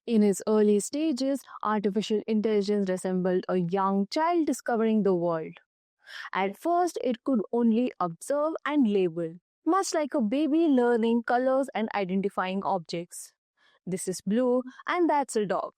In its early stages, artificial intelligence resembled a young child discovering the world. At first, it could only observe and label, much like a baby learning colors and identifying objects. This is blue and that's a dog.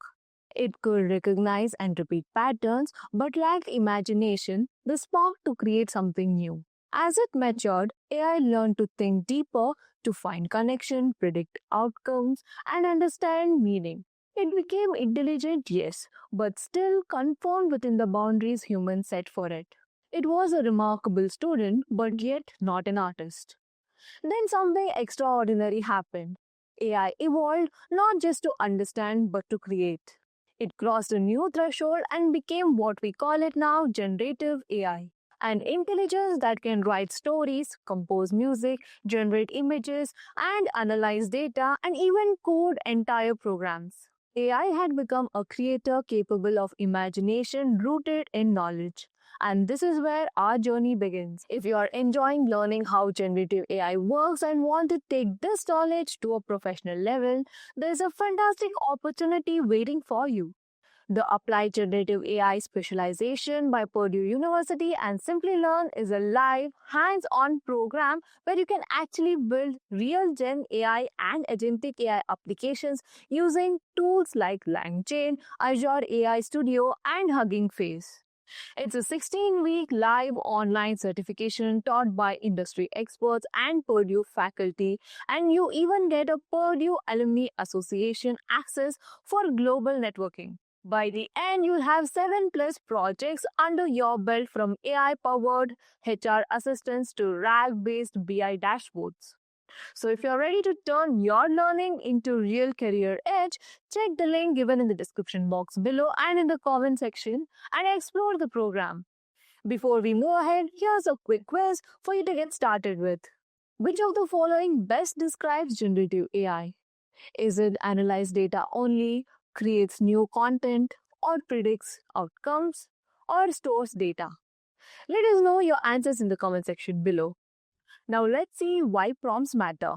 It could recognize and repeat patterns but lacked imagination, the spark to create something new. As it matured, AI learned to think deeper, to find connection, predict outcomes, and understand meaning. It became intelligent, yes, but still conformed within the boundaries humans set for it. It was a remarkable student, but yet not an artist. Then something extraordinary happened. AI evolved not just to understand but to create. It crossed a new threshold and became what we call it now generative AI. An intelligence that can write stories, compose music, generate images, and analyze data, and even code entire programs. AI had become a creator capable of imagination rooted in knowledge. And this is where our journey begins. If you are enjoying learning how generative AI works and want to take this knowledge to a professional level, there's a fantastic opportunity waiting for you. The Applied Generative AI Specialization by Purdue University and Simply Learn is a live, hands-on program where you can actually build real Gen AI and agentic AI applications using tools like LangChain, Azure AI Studio, and Hugging Face. It's a 16-week live online certification taught by industry experts and Purdue faculty, and you even get a Purdue Alumni Association access for global networking. By the end, you'll have 7+ projects under your belt, from AI powered HR assistants to RAG based BI dashboards. So, if you're ready to turn your learning into real career edge, check the link given in the description box below and in the comment section and explore the program. Before we move ahead, here's a quick quiz for you to get started with. Which of the following best describes generative AI? Is it analyze data only, creates new content, or predicts outcomes, or stores data? Let us know your answers in the comment section below. Now let's see why prompts matter.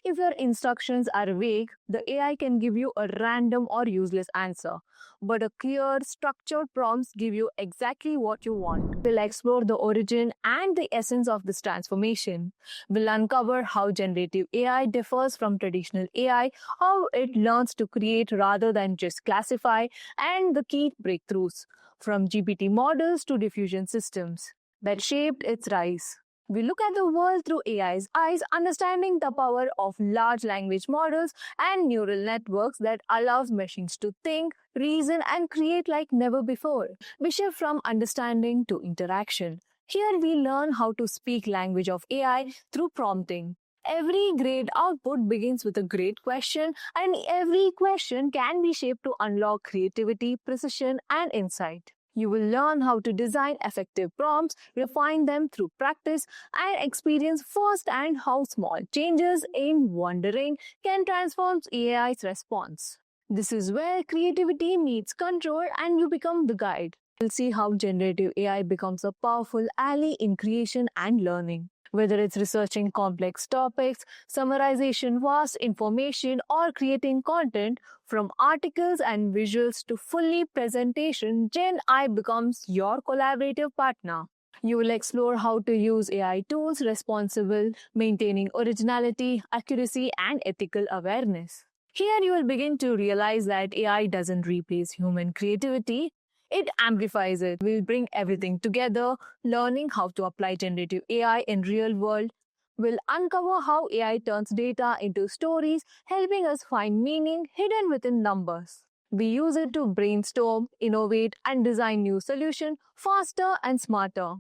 If your instructions are vague, the AI can give you a random or useless answer, but a clear, structured prompts give you exactly what you want. We'll explore the origin and the essence of this transformation. We'll uncover how generative AI differs from traditional AI, how it learns to create rather than just classify, and the key breakthroughs, from GPT models to diffusion systems, that shaped its rise. We look at the world through AI's eyes, understanding the power of large language models and neural networks that allows machines to think, reason, and create like never before. We shift from understanding to interaction. Here we learn how to speak language of AI through prompting. Every great output begins with a great question, and every question can be shaped to unlock creativity, precision, and insight. You will learn how to design effective prompts, refine them through practice, and experience firsthand how small changes in wondering can transform AI's response. This is where creativity meets control and you become the guide. You'll see how generative AI becomes a powerful ally in creation and learning. Whether it's researching complex topics, summarization vast information, or creating content from articles and visuals to fully presentation, Gen AI becomes your collaborative partner. You will explore how to use AI tools responsible, maintaining originality, accuracy, and ethical awareness. Here you will begin to realize that AI doesn't replace human creativity, it amplifies it. We'll bring everything together, learning how to apply generative AI in real world. We'll uncover how AI turns data into stories, helping us find meaning hidden within numbers. We use it to brainstorm, innovate, and design new solutions faster and smarter.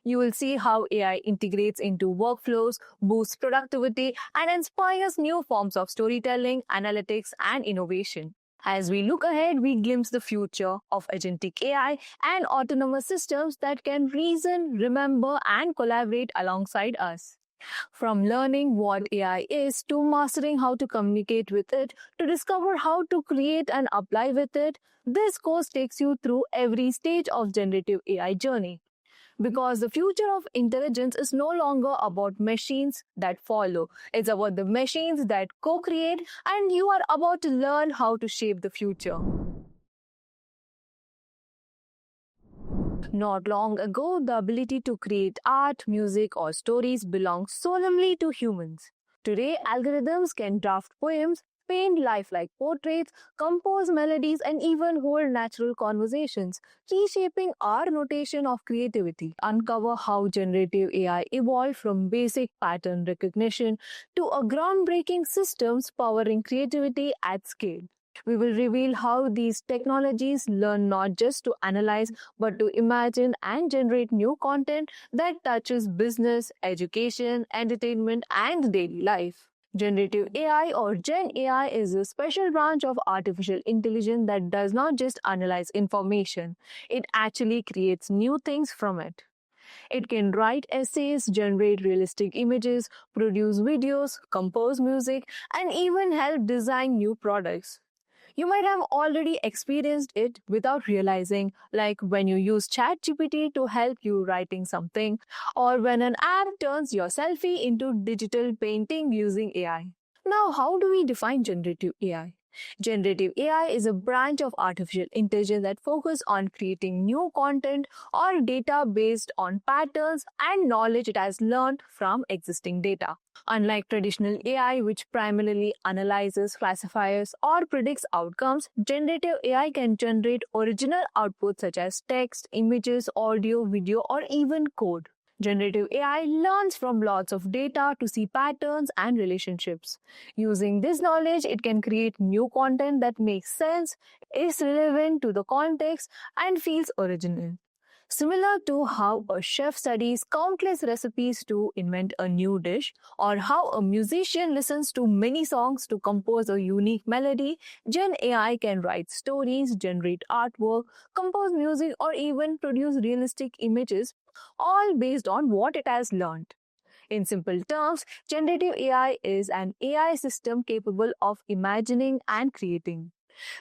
You will see how AI integrates into workflows, boosts productivity, and inspires new forms of storytelling, analytics, and innovation. As we look ahead, we glimpse the future of agentic AI and autonomous systems that can reason, remember, and collaborate alongside us. From learning what AI is to mastering how to communicate with it to discover how to create and apply with it, this course takes you through every stage of generative AI journey. Because the future of intelligence is no longer about machines that follow, it's about the machines that co create, and you are about to learn how to shape the future. Not long ago, the ability to create art, music, or stories belonged solely to humans. Today, algorithms can draft poems, paint lifelike portraits, compose melodies, and even hold natural conversations, reshaping our notation of creativity. Uncover how generative AI evolved from basic pattern recognition to a groundbreaking systems powering creativity at scale. We will reveal how these technologies learn not just to analyze but to imagine and generate new content that touches business, education, entertainment, and daily life. Generative AI or Gen AI is a special branch of artificial intelligence that does not just analyze information, it actually creates new things from it. It can write essays, generate realistic images, produce videos, compose music, and even help design new products. You might have already experienced it without realizing, like when you use ChatGPT to help you writing something, or when an app turns your selfie into digital painting using AI. Now, how do we define generative AI? Generative AI is a branch of artificial intelligence that focuses on creating new content or data based on patterns and knowledge it has learned from existing data. Unlike traditional AI, which primarily analyzes, classifies, or predicts outcomes, generative AI can generate original outputs such as text, images, audio, video, or even code. Generative AI learns from lots of data to see patterns and relationships. Using this knowledge, it can create new content that makes sense, is relevant to the context, and feels original. Similar to how a chef studies countless recipes to invent a new dish, or how a musician listens to many songs to compose a unique melody, Gen AI can write stories, generate artwork, compose music, or even produce realistic images, all based on what it has learned. In simple terms, generative AI is an AI system capable of imagining and creating,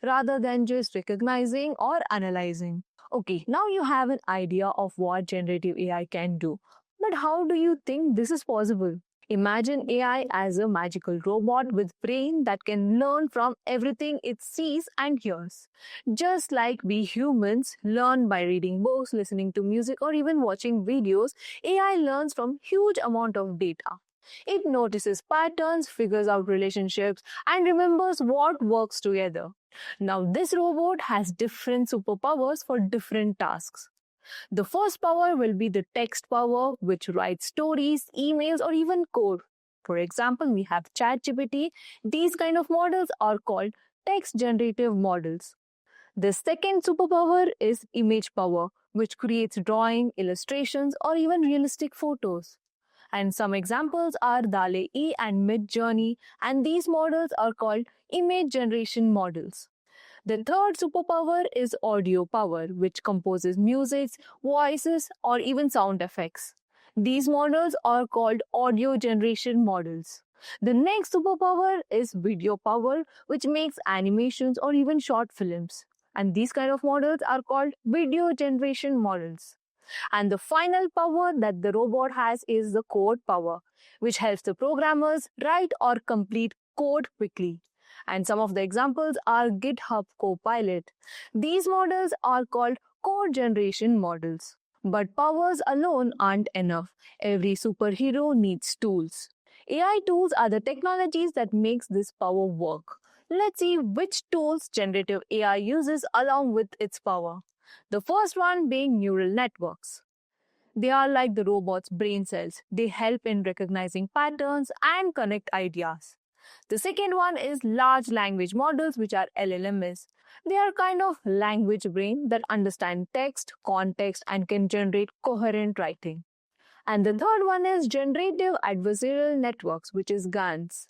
rather than just recognizing or analyzing. Okay, now you have an idea of what generative AI can do. But how do you think this is possible? Imagine AI as a magical robot with brain that can learn from everything it sees and hears. Just like we humans learn by reading books, listening to music, or even watching videos, AI learns from huge amount of data. It notices patterns, figures out relationships, and remembers what works together. Now, this robot has different superpowers for different tasks. The first power will be the text power, which writes stories, emails, or even code. For example, we have ChatGPT. These kind of models are called text generative models. The second superpower is image power, which creates drawing, illustrations, or even realistic photos. And some examples are DALL-E and Midjourney, and these models are called image generation models. The third superpower is audio power, which composes music, voices, or even sound effects. These models are called audio generation models. The next superpower is video power, which makes animations or even short films. And these kind of models are called video generation models. And the final power that the robot has is the code power, which helps the programmers write or complete code quickly. And some of the examples are GitHub Copilot. These models are called code generation models. But powers alone aren't enough. Every superhero needs tools. AI tools are the technologies that makes this power work. Let's see which tools generative AI uses along with its power. The first one being neural networks. They are like the robot's brain cells. They help in recognizing patterns and connect ideas. The second one is large language models, which are LLMs. They are kind of language brain that understand text, context, and can generate coherent writing. And the third one is generative adversarial networks, which is GANs.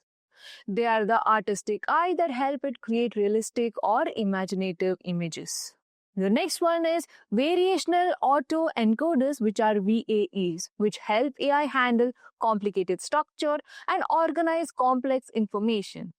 They are the artistic eye that help it create realistic or imaginative images. The next one is variational autoencoders, which are VAEs, which help AI handle complicated structure and organize complex information.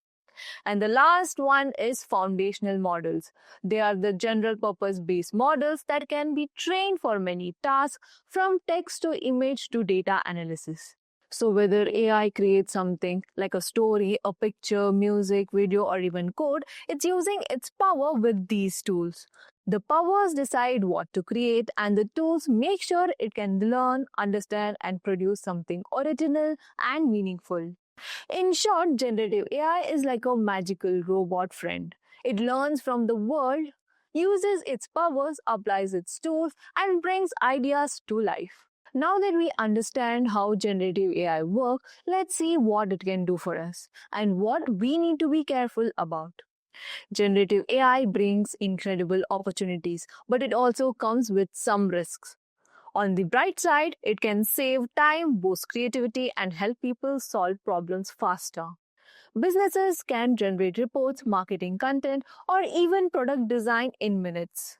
And the last one is foundational models. They are the general purpose based models that can be trained for many tasks from text to image to data analysis. So, whether AI creates something like a story, a picture, music, video, or even code, it's using its power with these tools. The powers decide what to create, and the tools make sure it can learn, understand, and produce something original and meaningful. In short, generative AI is like a magical robot friend. It learns from the world, uses its powers, applies its tools, and brings ideas to life. Now that we understand how generative AI works, let's see what it can do for us and what we need to be careful about. Generative AI brings incredible opportunities, but it also comes with some risks. On the bright side, it can save time, boost creativity, and help people solve problems faster. Businesses can generate reports, marketing content, or even product design in minutes.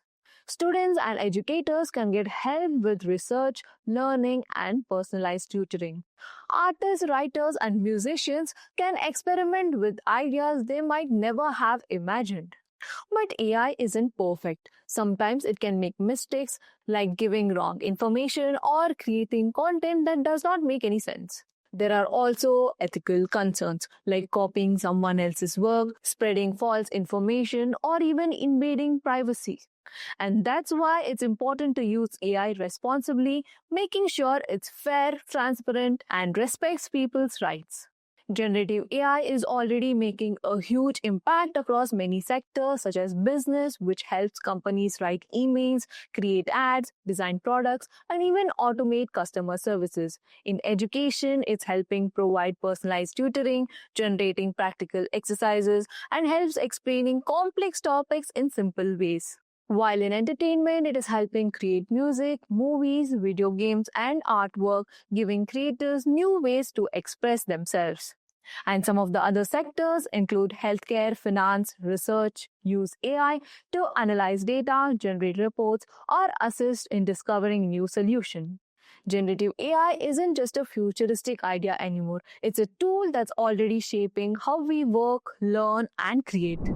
Students and educators can get help with research, learning, and personalized tutoring. Artists, writers, and musicians can experiment with ideas they might never have imagined. But AI isn't perfect. Sometimes it can make mistakes like giving wrong information or creating content that does not make any sense. There are also ethical concerns like copying someone else's work, spreading false information, or even invading privacy. And that's why it's important to use AI responsibly, making sure it's fair, transparent, and respects people's rights. Generative AI is already making a huge impact across many sectors, such as business, which helps companies write emails, create ads, design products, and even automate customer services. In education, it's helping provide personalized tutoring, generating practical exercises, and helps explaining complex topics in simple ways. While in entertainment, it is helping create music, movies, video games, and artwork, giving creators new ways to express themselves. And some of the other sectors include healthcare, finance, research, use AI to analyze data, generate reports, or assist in discovering new solutions. Generative AI isn't just a futuristic idea anymore. It's a tool that's already shaping how we work, learn, and create.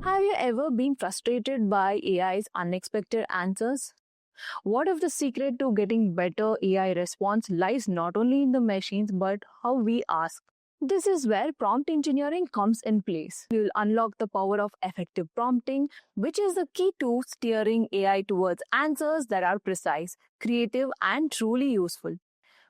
Have you ever been frustrated by AI's unexpected answers? What if the secret to getting better AI response lies not only in the machines but how we ask? This is where prompt engineering comes in place. We will unlock the power of effective prompting, which is the key to steering AI towards answers that are precise, creative, and truly useful.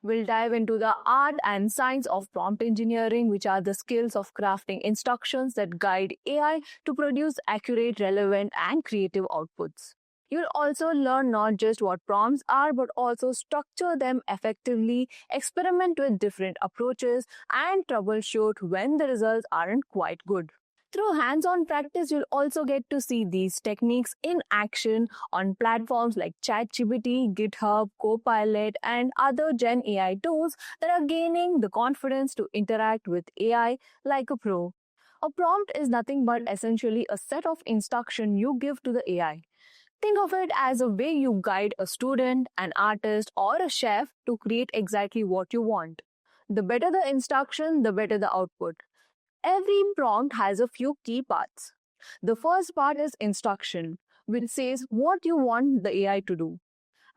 We'll dive into the art and science of prompt engineering, which are the skills of crafting instructions that guide AI to produce accurate, relevant, and creative outputs. You'll also learn not just what prompts are, but also structure them effectively, experiment with different approaches, and troubleshoot when the results aren't quite good. Through hands on practice, you'll also get to see these techniques in action on platforms like ChatGPT, GitHub, Copilot, and other Gen AI tools that are gaining the confidence to interact with AI like a pro. A prompt is nothing but essentially a set of instructions you give to the AI. Think of it as a way you guide a student, an artist, or a chef to create exactly what you want. The better the instruction, the better the output. Every prompt has a few key parts. The first part is instruction, which says what you want the AI to do.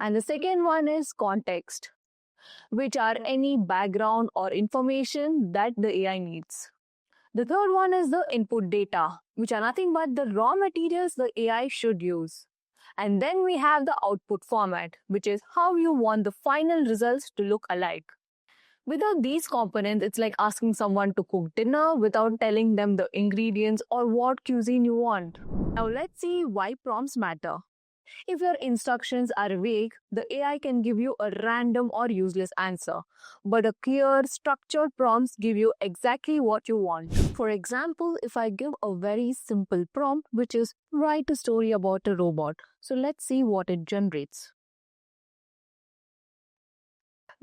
And the second one is context, which are any background or information that the AI needs. The third one is the input data, which are nothing but the raw materials the AI should use. And then we have the output format, which is how you want the final results to look alike. Without these components, it's like asking someone to cook dinner without telling them the ingredients or what cuisine you want. Now, let's see why prompts matter. If your instructions are vague, the AI can give you a random or useless answer. But a clear, structured prompts give you exactly what you want. For example, if I give a very simple prompt, which is write a story about a robot. So let's see what it generates.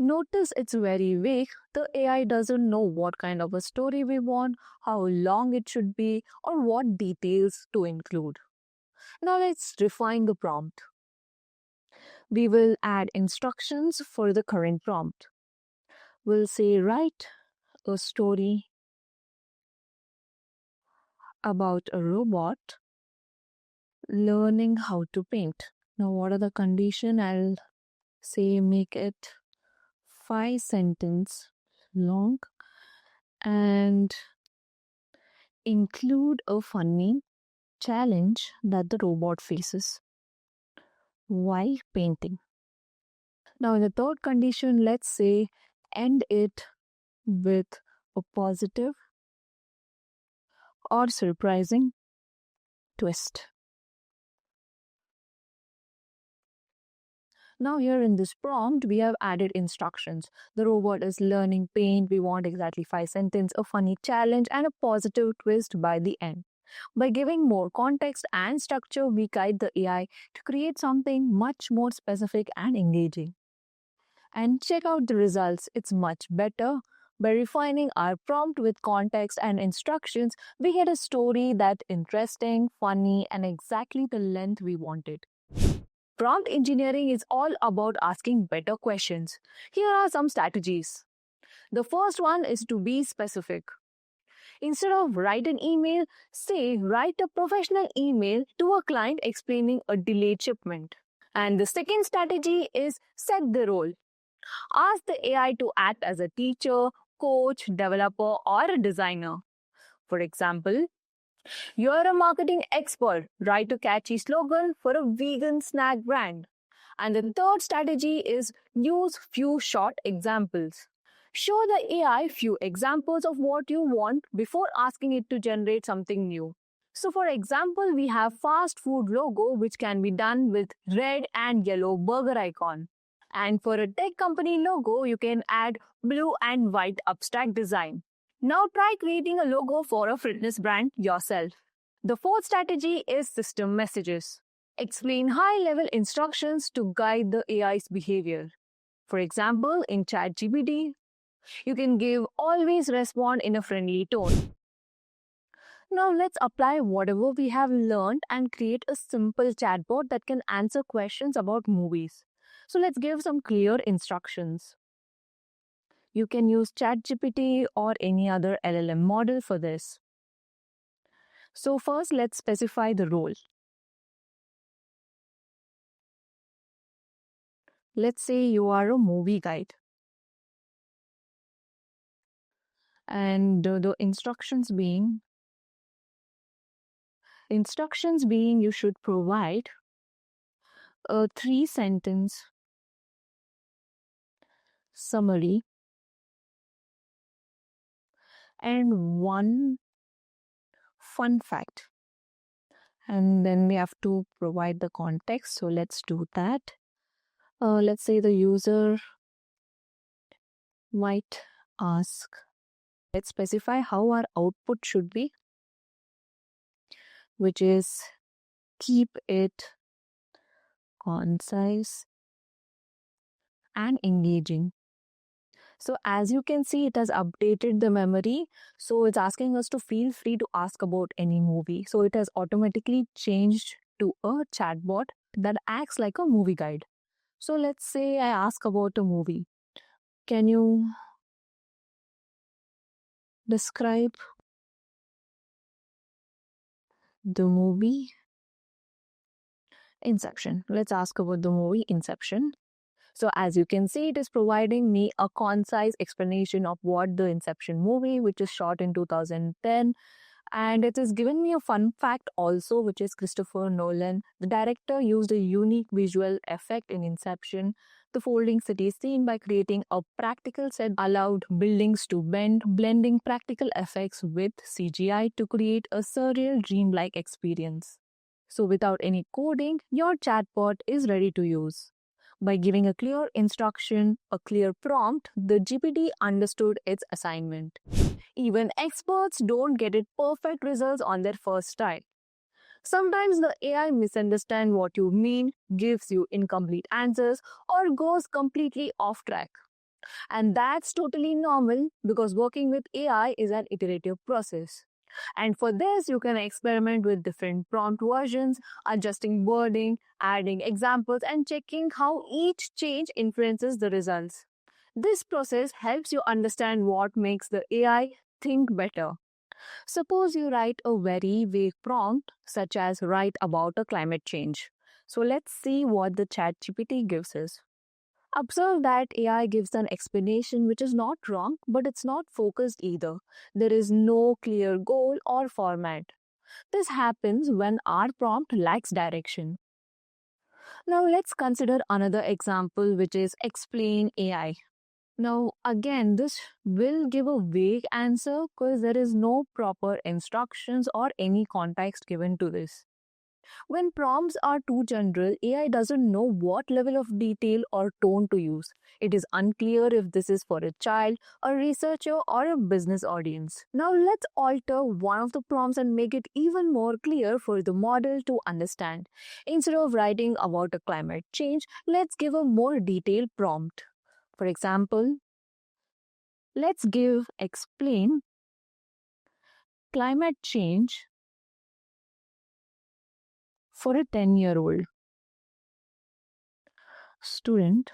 Notice it's very vague. The AI doesn't know what kind of a story we want, how long it should be, or what details to include. Now let's refine the prompt. We will add instructions for the current prompt. We'll say write a story about a robot learning how to paint. Now, what are the condition? I'll say make it 5 sentence long and include a funny challenge that the robot faces while painting. Now, in the third condition, let's say end it with a positive or surprising twist. Now, here in this prompt, we have added instructions. The robot is learning paint. We want exactly 5 sentences, a funny challenge, and a positive twist by the end. By giving more context and structure, we guide the AI to create something much more specific and engaging. And check out the results, it's much better. By refining our prompt with context and instructions, we get a story that's interesting, funny, and exactly the length we wanted. Prompt engineering is all about asking better questions. Here are some strategies. The first one is to be specific. Instead of write an email, say write a professional email to a client explaining a delayed shipment. And the second strategy is set the role. Ask the AI to act as a teacher, coach, developer, or a designer. For example, you're a marketing expert. Write a catchy slogan for a vegan snack brand. And the third strategy is use few short examples. Show the AI few examples of what you want before asking it to generate something new. So for example, we have fast food logo which can be done with red and yellow burger icon. And for a tech company logo, you can add blue and white abstract design. Now try creating a logo for a fitness brand yourself. The fourth strategy is system messages. Explain high-level instructions to guide the AI's behavior. For example, in ChatGPT, you can give always respond in a friendly tone. Now let's apply whatever we have learned and create a simple chatbot that can answer questions about movies. So let's give some clear instructions. You can use ChatGPT or any other LLM model for this. So first, let's specify the role. Let's say you are a movie guide. And the instructions being you should provide a 3-sentence summary and one fun fact. And then we have to provide the context. So let's do that. Let's say the user might ask, let's specify how our output should be, which is keep it concise and engaging. So as you can see, it has updated the memory. So it's asking us to feel free to ask about any movie. So it has automatically changed to a chatbot that acts like a movie guide. So let's say I ask about a movie. Can you describe the movie Inception? Let's ask about the movie Inception. So as you can see, it is providing me a concise explanation of what the Inception movie, which is shot in 2010. And it has given me a fun fact also, which is Christopher Nolan. The director used a unique visual effect in Inception. The folding city scene by creating a practical set allowed buildings to bend, blending practical effects with CGI to create a surreal dreamlike experience. So without any coding, your chatbot is ready to use. By giving a clear instruction, a clear prompt, the GPT understood its assignment. Even experts don't get it perfect results on their first try. Sometimes the AI misunderstands what you mean, gives you incomplete answers, or goes completely off track. And that's totally normal because working with AI is an iterative process. And for this, you can experiment with different prompt versions, adjusting wording, adding examples, and checking how each change influences the results. This process helps you understand what makes the AI think better. Suppose you write a very vague prompt, such as write about a climate change. So let's see what the ChatGPT gives us. Observe that AI gives an explanation which is not wrong, but it's not focused either. There is no clear goal or format. This happens when our prompt lacks direction. Now let's consider another example, which is explain AI. Now, again, this will give a vague answer because there is no proper instructions or any context given to this. When prompts are too general, AI doesn't know what level of detail or tone to use. It is unclear if this is for a child, a researcher, or a business audience. Now, let's alter one of the prompts and make it even more clear for the model to understand. Instead of writing about a climate change, let's give a more detailed prompt. For example, let's give explain climate change for a 10-year-old student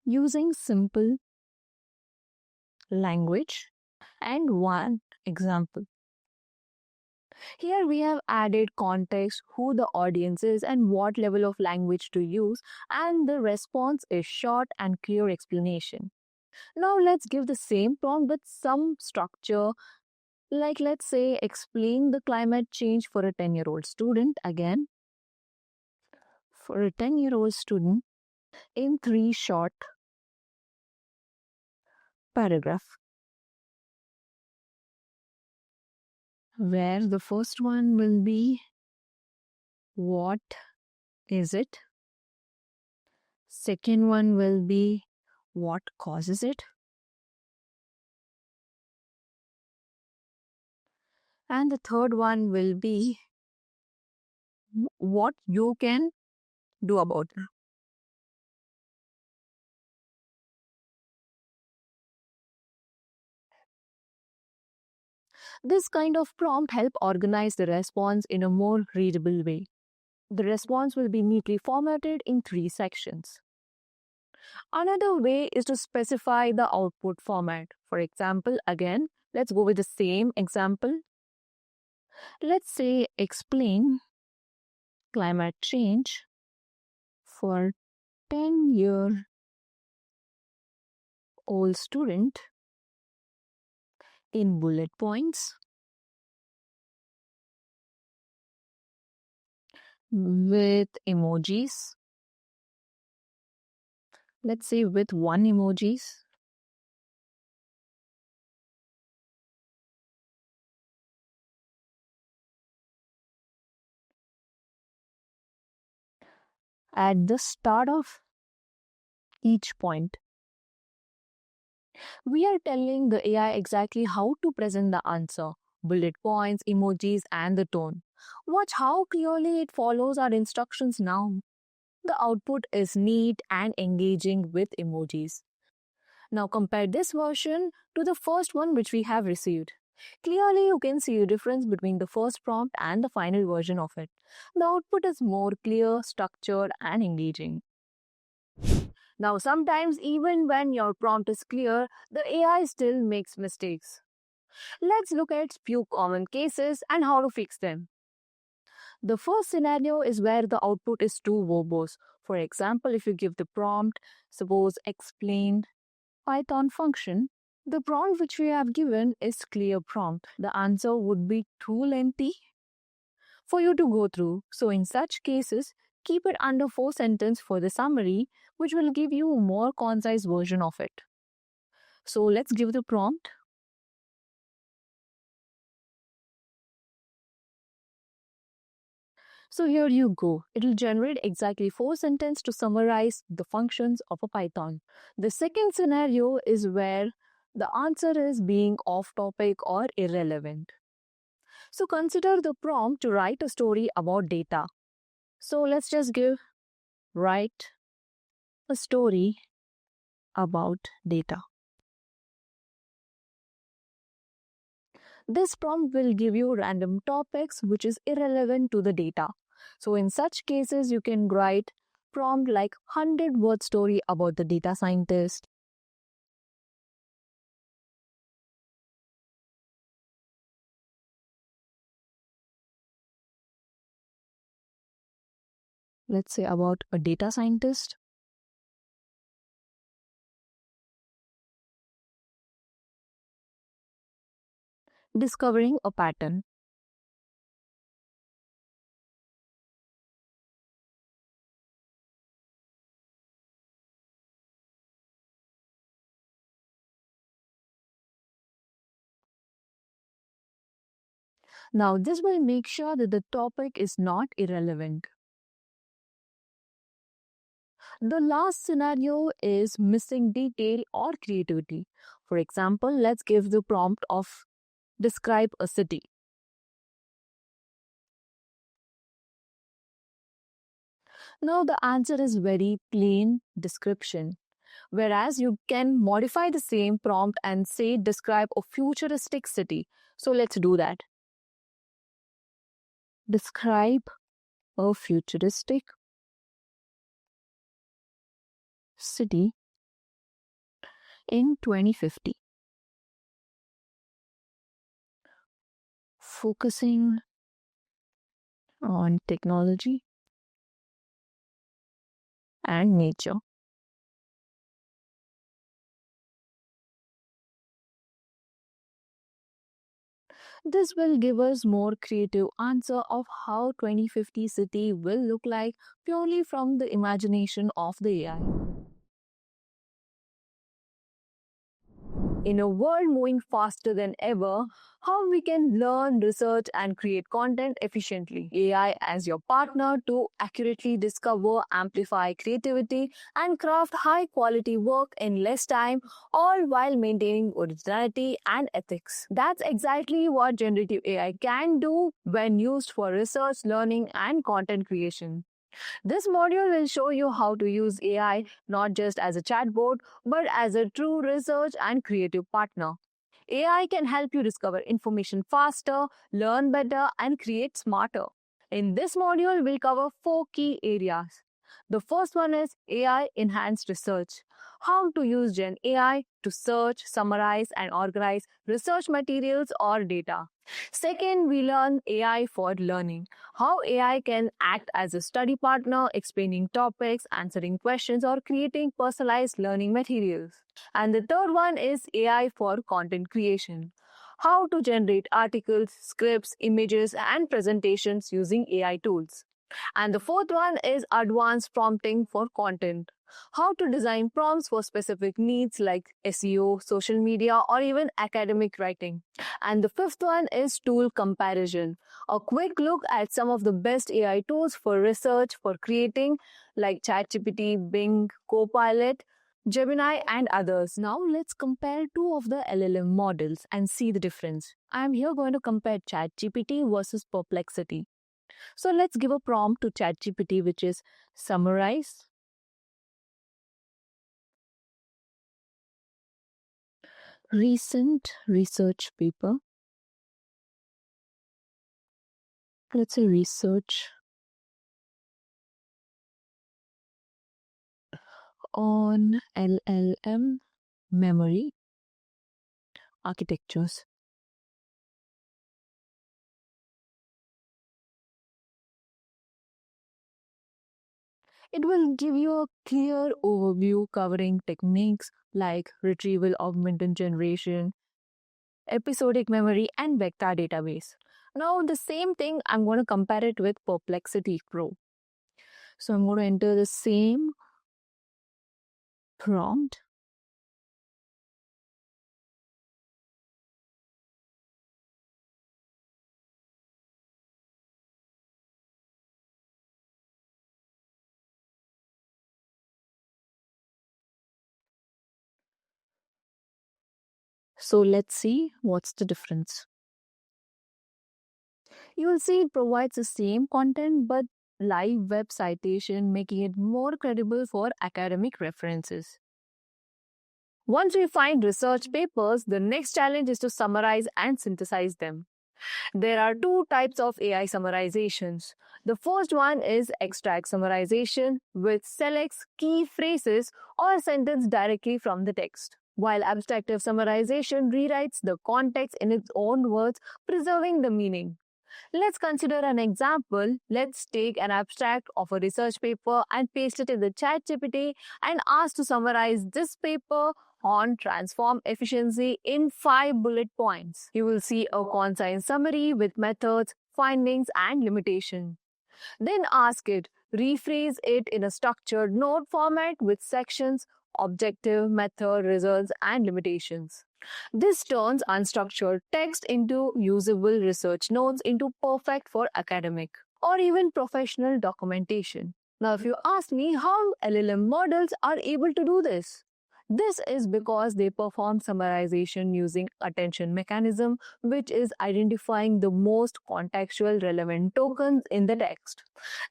using simple language and one example. Here we have added context, who the audience is and what level of language to use, and the response is short and clear explanation. Now let's give the same prompt with some structure, like let's say explain the climate change for a 10-year-old student again. For a 10-year-old student in three short paragraph, where the first one will be what is it? Second one will be what causes it? And the third one will be what you can do about it. This kind of prompt help organize the response in a more readable way. The response will be neatly formatted in three sections. Another way is to specify the output format. For example, again, let's go with the same example. Let's say explain climate change for 10-year-old student in bullet points with emojis. Let's say with one emojis. At the start of each point, we are telling the AI exactly how to present the answer, bullet points, emojis, and the tone. Watch how clearly it follows our instructions now. The output is neat and engaging with emojis. Now compare this version to the first one which we have received. Clearly, you can see the difference between the first prompt and the final version of it. The output is more clear, structured, and engaging. Now, sometimes, even when your prompt is clear, the AI still makes mistakes. Let's look at few common cases and how to fix them. The first scenario is where the output is too verbose. For example, if you give the prompt, suppose explain Python function, the prompt which we have given is clear prompt. The answer would be too lengthy for you to go through. So in such cases, keep it under 4 sentences for the summary, which will give you a more concise version of it. So let's give the prompt. So here you go. It will generate exactly 4 sentences to summarize the functions of a Python. The second scenario is where the answer is being off topic or irrelevant. So consider the prompt to write a story about data. So let's just give write a story about data. This prompt will give you random topics which is irrelevant to the data. So in such cases, you can write prompt like 100-word story about the data scientist. Let's say about a data scientist. Discovering a pattern. Now, this will make sure that the topic is not irrelevant. The last scenario is missing detail or creativity. For example, let's give the prompt of describe a city. Now, the answer is very plain description. Whereas you can modify the same prompt and say describe a futuristic city. So let's do that. Describe a futuristic city in 2050. Focusing on technology and nature. This will give us more creative answer of how 2050 city will look like purely from the imagination of the AI. In a world moving faster than ever, how we can learn, research, and create content efficiently. AI as your partner to accurately discover, amplify creativity, and craft high quality work in less time, all while maintaining originality and ethics. That's exactly what generative AI can do when used for research, learning, and content creation. This module will show you how to use AI not just as a chatbot, but as a true research and creative partner. AI can help you discover information faster, learn better, and create smarter. In this module, we'll cover four key areas. The first one is AI enhanced research. How to use Gen AI to search, summarize, and organize research materials or data. Second, we learn AI for learning. How AI can act as a study partner, explaining topics, answering questions, or creating personalized learning materials. And the third one is AI for content creation. How to generate articles, scripts, images, and presentations using AI tools. And the fourth one is advanced prompting for content. How to design prompts for specific needs like SEO, social media, or even academic writing. And the fifth one is tool comparison. A quick look at some of the best AI tools for research, for creating, like ChatGPT, Bing, Copilot, Gemini, and others. Now let's compare two of the LLM models and see the difference. I'm here going to compare ChatGPT versus Perplexity. So let's give a prompt to ChatGPT, which is summarize recent research paper. Let's say research on LLM memory architectures. It will give you a clear overview covering techniques like retrieval augmented generation, episodic memory, and vector database. Now, the same thing, I'm going to compare it with Perplexity Pro. So, I'm going to enter the same prompt. So, let's see what's the difference. You will see it provides the same content but live web citation, making it more credible for academic references. Once we find research papers, the next challenge is to summarize and synthesize them. There are two types of AI summarizations. The first one is extract summarization, which selects key phrases or sentence directly from the text, while abstractive summarization rewrites the context in its own words, preserving the meaning. Let's consider an example. Let's take an abstract of a research paper and paste it in the ChatGPT and ask to summarize this paper on transform efficiency in 5 bullet points. You will see a concise summary with methods, findings, and limitations. Then ask it, rephrase it in a structured note format with sections, objective, method, results, and limitations. This turns unstructured text into usable research notes into perfect for academic or even professional documentation. Now, if you ask me how LLM models are able to do this is because they perform summarization using attention mechanism, which is identifying the most contextual relevant tokens in the text.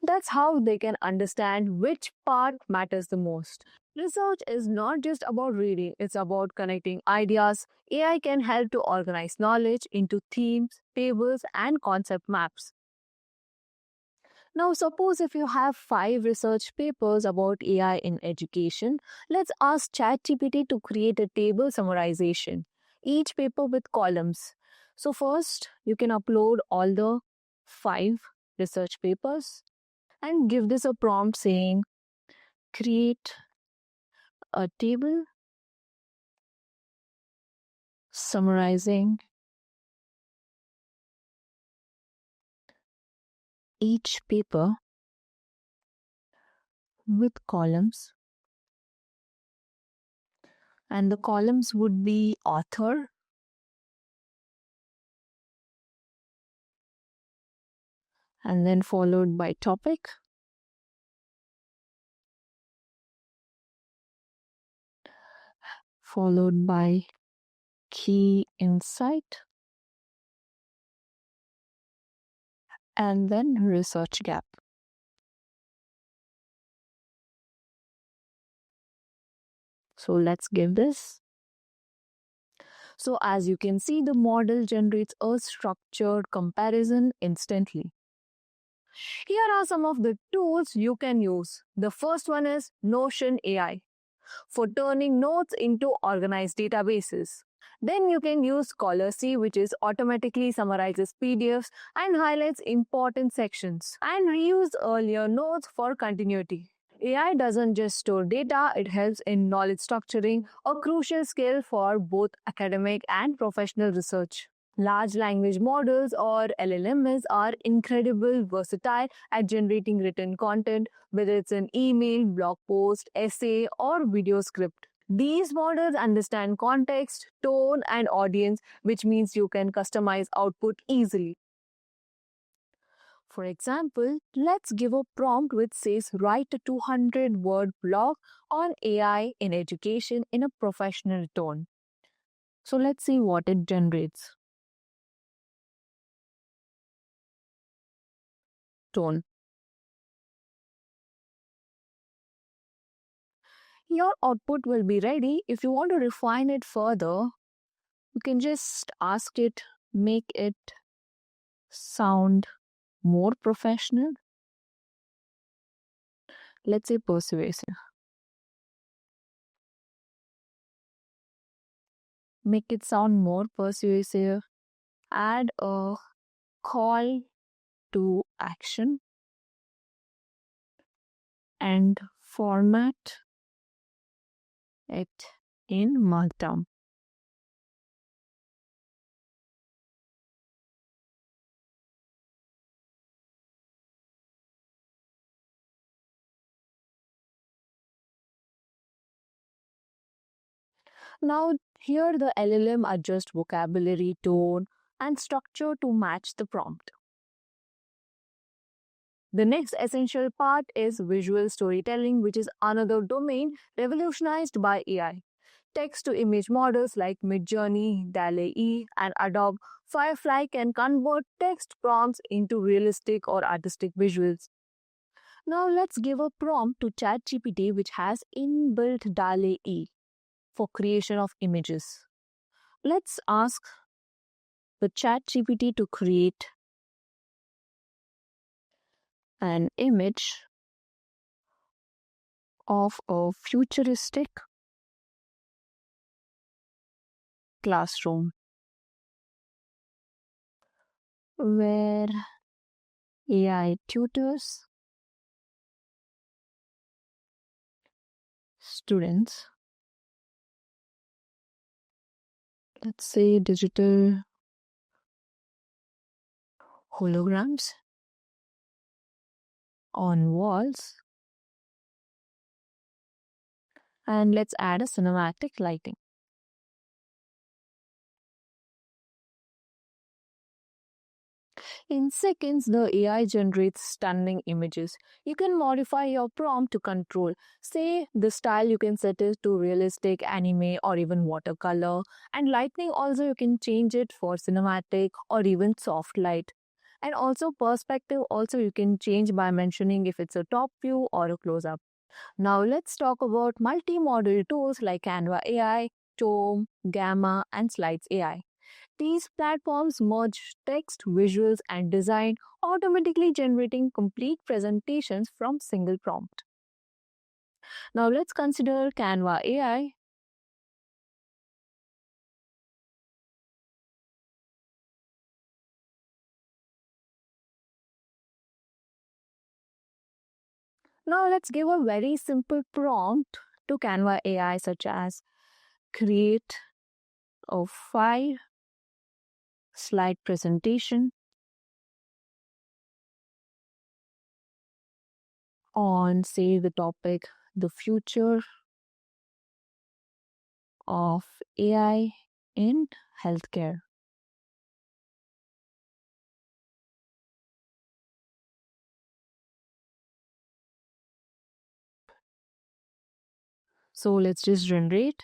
That's how they can understand which part matters the most. Research is not just about reading, it's about connecting ideas. AI can help to organize knowledge into themes, tables, and concept maps. Now, suppose if you have 5 research papers about AI in education, let's ask ChatGPT to create a table summarization, each paper with columns. So, first, you can upload all the 5 research papers and give this a prompt saying, create a table summarizing each paper with columns, and the columns would be author, and then followed by topic, followed by key insight, and then research gap. So let's give this. So as you can see, the model generates a structured comparison instantly. Here are some of the tools you can use. The first one is Notion AI for turning notes into organized databases. Then you can use Scholarcy, which is automatically summarizes PDFs and highlights important sections, and reuse earlier notes for continuity. AI doesn't just store data, it helps in knowledge structuring, a crucial skill for both academic and professional research. Large language models or LLMs are incredibly versatile at generating written content, whether it's an email, blog post, essay, or video script. These models understand context, tone, and audience, which means you can customize output easily. For example, let's give a prompt which says write a 200-word blog on AI in education in a professional tone. So let's see what it generates. Tone. Your output will be ready. If you want to refine it further, you can just ask it, make it sound more professional. Let's say persuasive. Make it sound more persuasive. Add a call to action and format it in Markdown. Now, here the LLM adjusts vocabulary, tone, and structure to match the prompt. The next essential part is visual storytelling, which is another domain revolutionized by AI. Text to image models like Midjourney, DALL-E, and Adobe Firefly can convert text prompts into realistic or artistic visuals. Now let's give a prompt to ChatGPT, which has inbuilt DALL-E for creation of images. Let's ask the ChatGPT to create an image of a futuristic classroom where AI tutors students, let's say digital holograms on walls, and let's add a cinematic lighting. In seconds, the AI generates stunning images. You can modify your prompt to control. Say the style you can set it to realistic, anime, or even watercolor. And lighting also you can change it for cinematic or even soft light. And also perspective also you can change by mentioning if it's a top view or a close up. Now let's talk about multi-modal tools like Canva AI, Tome, Gamma, and Slides AI. These platforms merge text, visuals, and design, automatically generating complete presentations from single prompt. Now let's consider Canva AI. Now let's give a very simple prompt to Canva AI such as create a 5-slide presentation on say the topic the future of AI in healthcare. So let's just generate.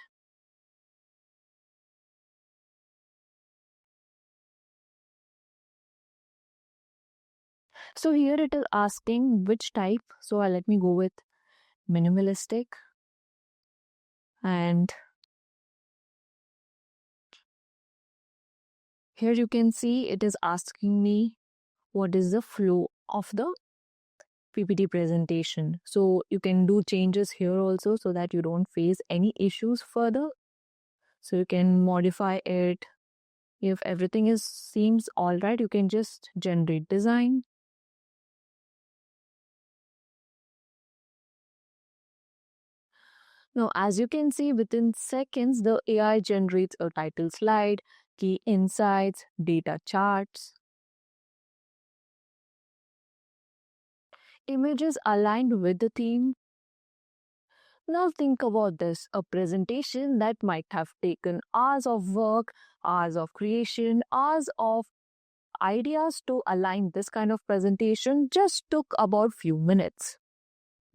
So here it is asking which type. So let me go with minimalistic, and here you can see it is asking me what is the flow of the PPT presentation. So you can do changes here also so that you don't face any issues further. So you can modify it. If everything is seems all right, you can just generate design. Now, as you can see, within seconds, the AI generates a title slide, key insights, data charts, images aligned with the theme. Now, think about this a presentation that might have taken hours of work, hours of creation, hours of ideas to align this kind of presentation just took about few minutes.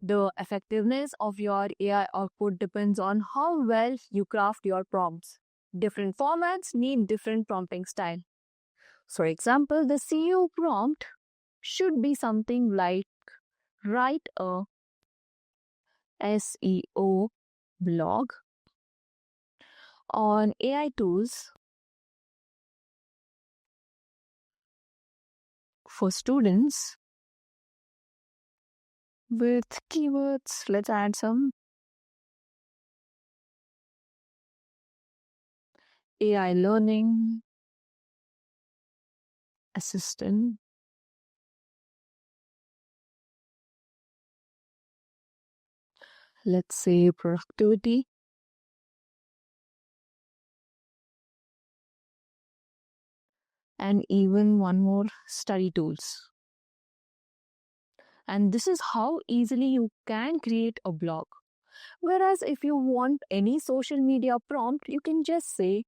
The effectiveness of your AI output depends on how well you craft your prompts. Different formats need different prompting style. For example, the CEO prompt should be something like write a SEO blog on AI tools for students with keywords. Let's add some AI learning assistant. Let's say productivity, and even one more study tools. And this is how easily you can create a blog. Whereas if you want any social media prompt, you can just say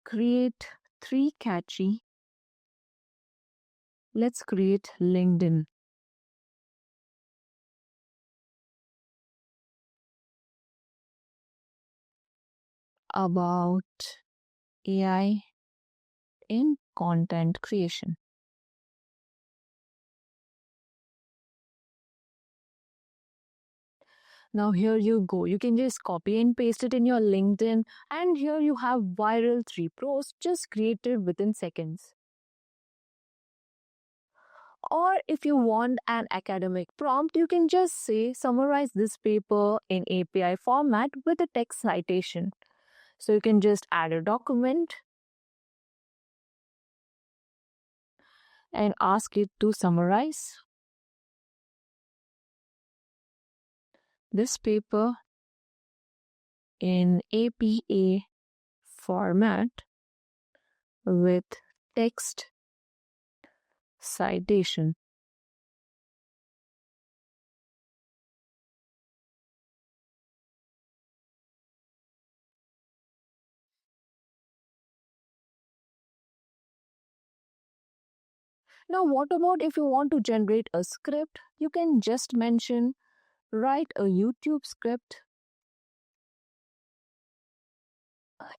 create 3 catchy. Let's create LinkedIn about AI in content creation. Now here you go. You can just copy and paste it in your LinkedIn, and here you have viral 3 pros just created within seconds. Or if you want an academic prompt, you can just say summarize this paper in API format with a text citation. So you can just add a document and ask it to summarize this paper in APA format with text citation. Now, what about if you want to generate a script? You can just mention write a YouTube script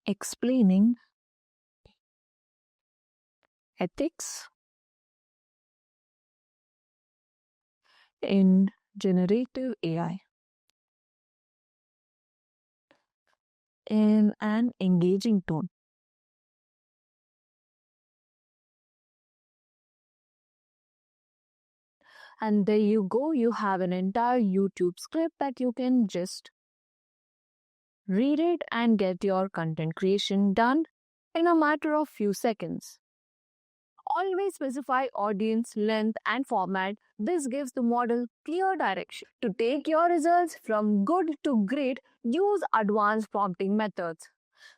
explaining ethics in generative AI in an engaging tone. And there you go, you have an entire YouTube script that you can just read it and get your content creation done in a matter of few seconds. Always specify audience, length, and format. This gives the model clear direction. To take your results from good to great, use advanced prompting methods.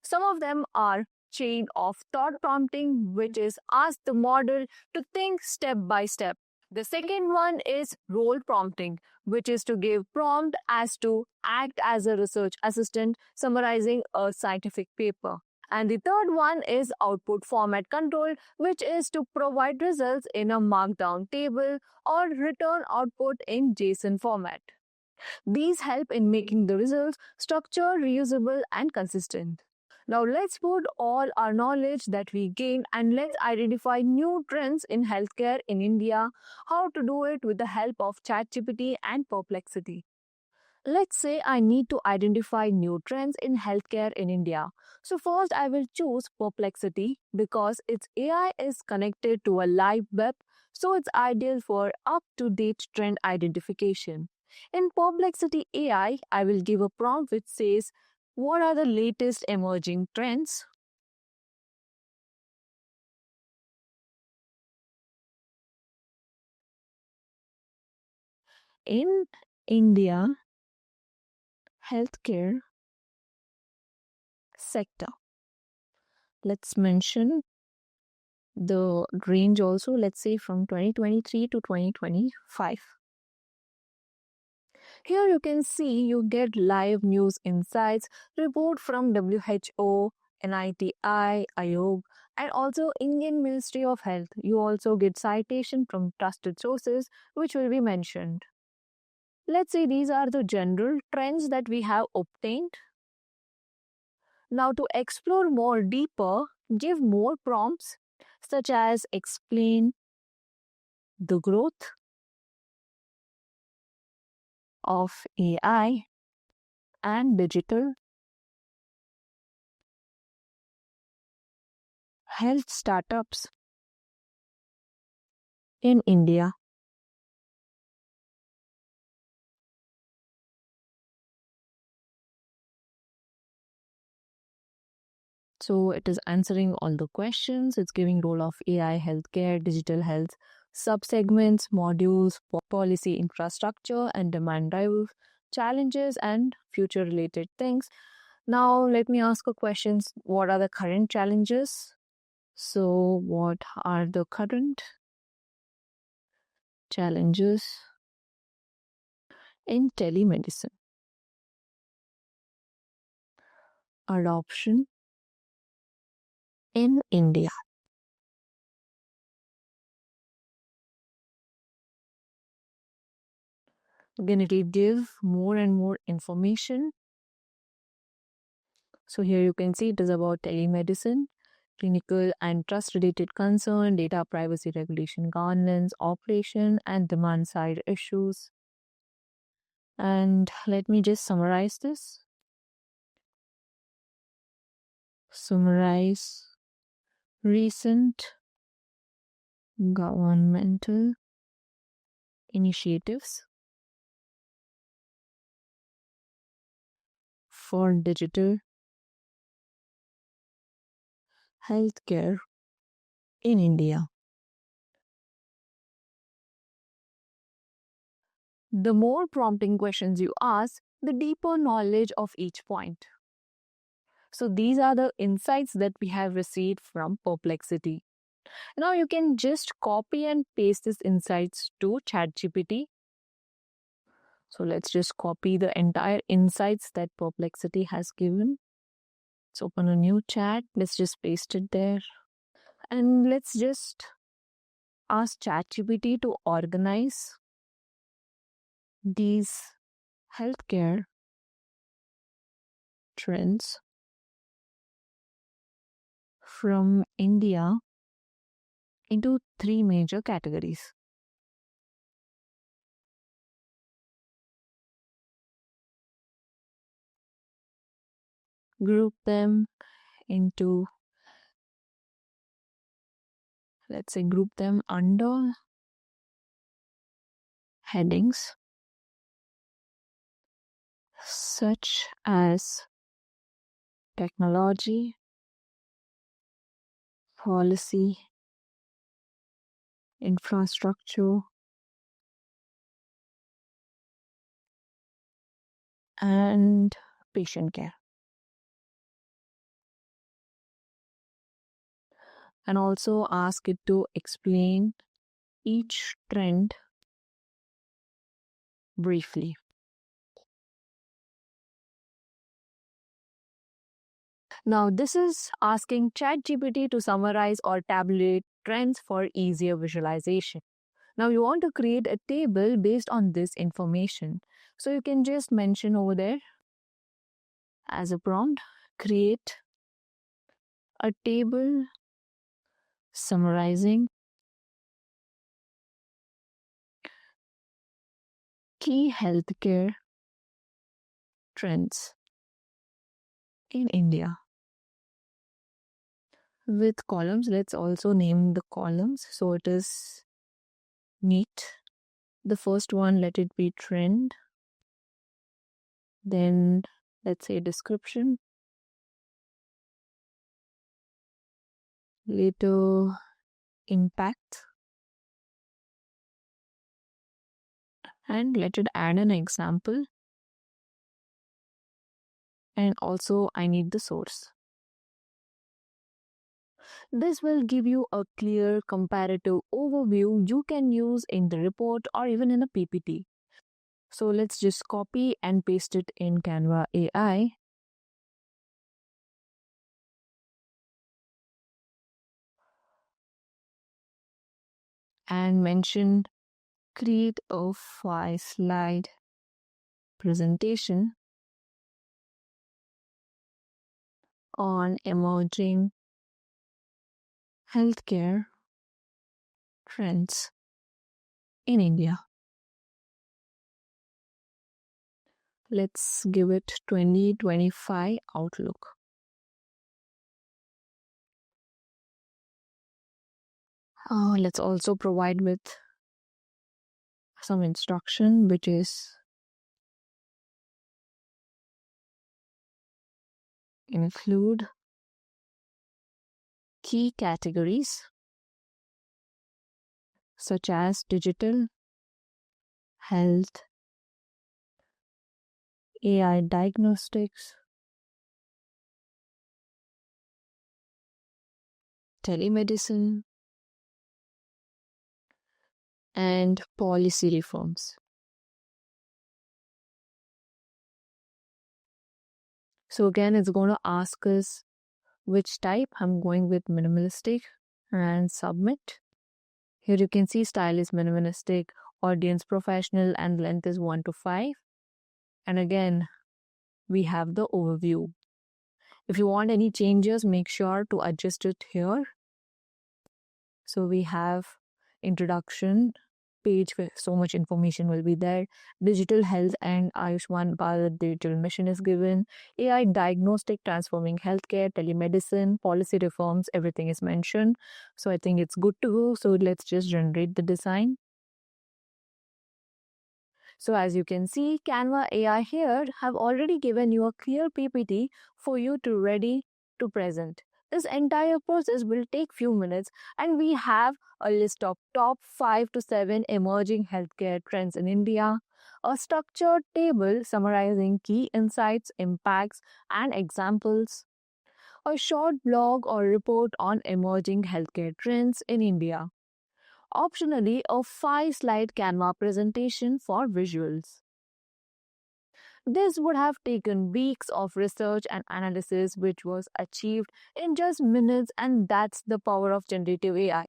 Some of them are chain of thought prompting, which is ask the model to think step by step. The second one is role prompting, which is to give prompt as to act as a research assistant summarizing a scientific paper. And the third one is output format control, which is to provide results in a markdown table or return output in JSON format. These help in making the results structured, reusable, and consistent. Now let's put all our knowledge that we gain and let's identify new trends in healthcare in India, how to do it with the help of ChatGPT and Perplexity. Let's say I need to identify new trends in healthcare in India. So first I will choose Perplexity because its AI is connected to a live web, so it's ideal for up-to-date trend identification. In Perplexity AI, I will give a prompt which says, what are the latest emerging trends? In India healthcare sector? Let's mention the range also, let's say from 2023 to 2025. Here you can see you get live news insights, report from WHO, NITI, Ayog, and also Indian Ministry of Health. You also get citation from trusted sources which will be mentioned. Let's say these are the general trends that we have obtained. Now to explore more deeper, give more prompts such as explain the growth of AI and digital health startups in India. So it is answering all the questions. It's giving role of AI, healthcare, digital health, subsegments, modules, policy infrastructure, and demand drivers, challenges, and future related things. Now let me ask a questions. What are the current challenges? So what are the current challenges in telemedicine? Adoption in India. Again, it will give more and more information. So here you can see it is about telemedicine, clinical and trust related concern, data privacy regulation governance, operation and demand side issues. And let me just summarize this. Summarize recent governmental initiatives for digital healthcare in India. The more prompting questions you ask, the deeper knowledge of each point. So these are the insights that we have received from Perplexity. Now you can just copy and paste these insights to ChatGPT. So let's just copy the entire insights that Perplexity has given. Let's open a new chat. Let's just paste it there. And let's just ask ChatGPT to organize these healthcare trends from India into three major categories. Group them into, let's say, group them under headings such as technology, policy, infrastructure, and patient care. And also ask it to explain each trend briefly. Now, this is asking ChatGPT to summarize or tabulate trends for easier visualization. Now, you want to create a table based on this information. So, you can just mention over there as a prompt, create a table summarizing key healthcare trends in India. With columns, let's also name the columns. So it is neat. The first one, let it be trend. Then let's say description. Later, impact. And let it add an example. And also, I need the source. This will give you a clear comparative overview you can use in the report or even in a PPT. So let's just copy and paste it in Canva AI. And mention create a 5-slide presentation on emerging healthcare trends in India. Let's give it 2025 outlook. Let's also provide with some instruction, which is include key categories such as digital, health, AI diagnostics, telemedicine, and policy reforms. So again, it's going to ask us which type. I'm going with minimalistic and submit. Here you can see style is minimalistic, audience professional, and length is 1 to 5. And again, we have the overview. If you want any changes, make sure to adjust it here. So we have introduction, page where so much information will be there. Digital health and Ayushman Bharat digital mission is given. AI diagnostic transforming healthcare, telemedicine, policy reforms, everything is mentioned. So I think it's good to go. So let's just generate the design. So as you can see, Canva AI here have already given you a clear PPT for you to ready to present. This entire process will take few minutes and we have a list of top 5 to 7 emerging healthcare trends in India, a structured table summarizing key insights, impacts and examples, a short blog or report on emerging healthcare trends in India. Optionally, a 5-slide Canva presentation for visuals. This would have taken weeks of research and analysis, which was achieved in just minutes, and that's the power of generative AI.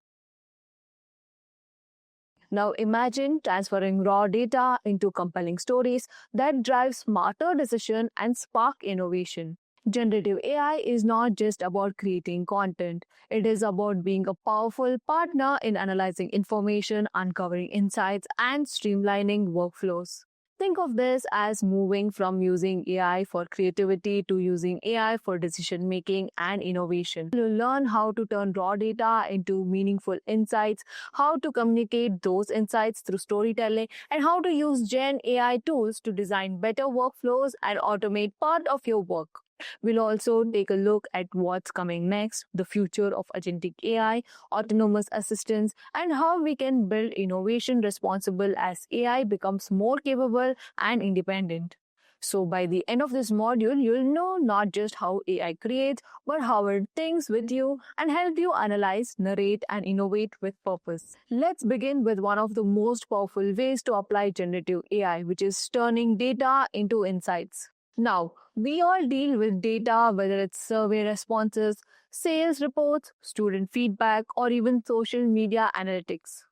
Now imagine transferring raw data into compelling stories that drive smarter decision and spark innovation. Generative AI is not just about creating content. It is about being a powerful partner in analyzing information, uncovering insights, and streamlining workflows. Think of this as moving from using AI for creativity to using AI for decision making and innovation. You learn how to turn raw data into meaningful insights, how to communicate those insights through storytelling, and how to use Gen AI tools to design better workflows and automate part of your work. We'll also take a look at what's coming next, the future of agentic AI, autonomous assistance, and how we can build innovation responsible as AI becomes more capable and independent. So, by the end of this module, you'll know not just how AI creates, but how it thinks with you and help you analyze, narrate, and innovate with purpose. Let's begin with one of the most powerful ways to apply generative AI, which is turning data into insights. Now, we all deal with data, whether it's survey responses, sales reports, student feedback, or even social media analytics.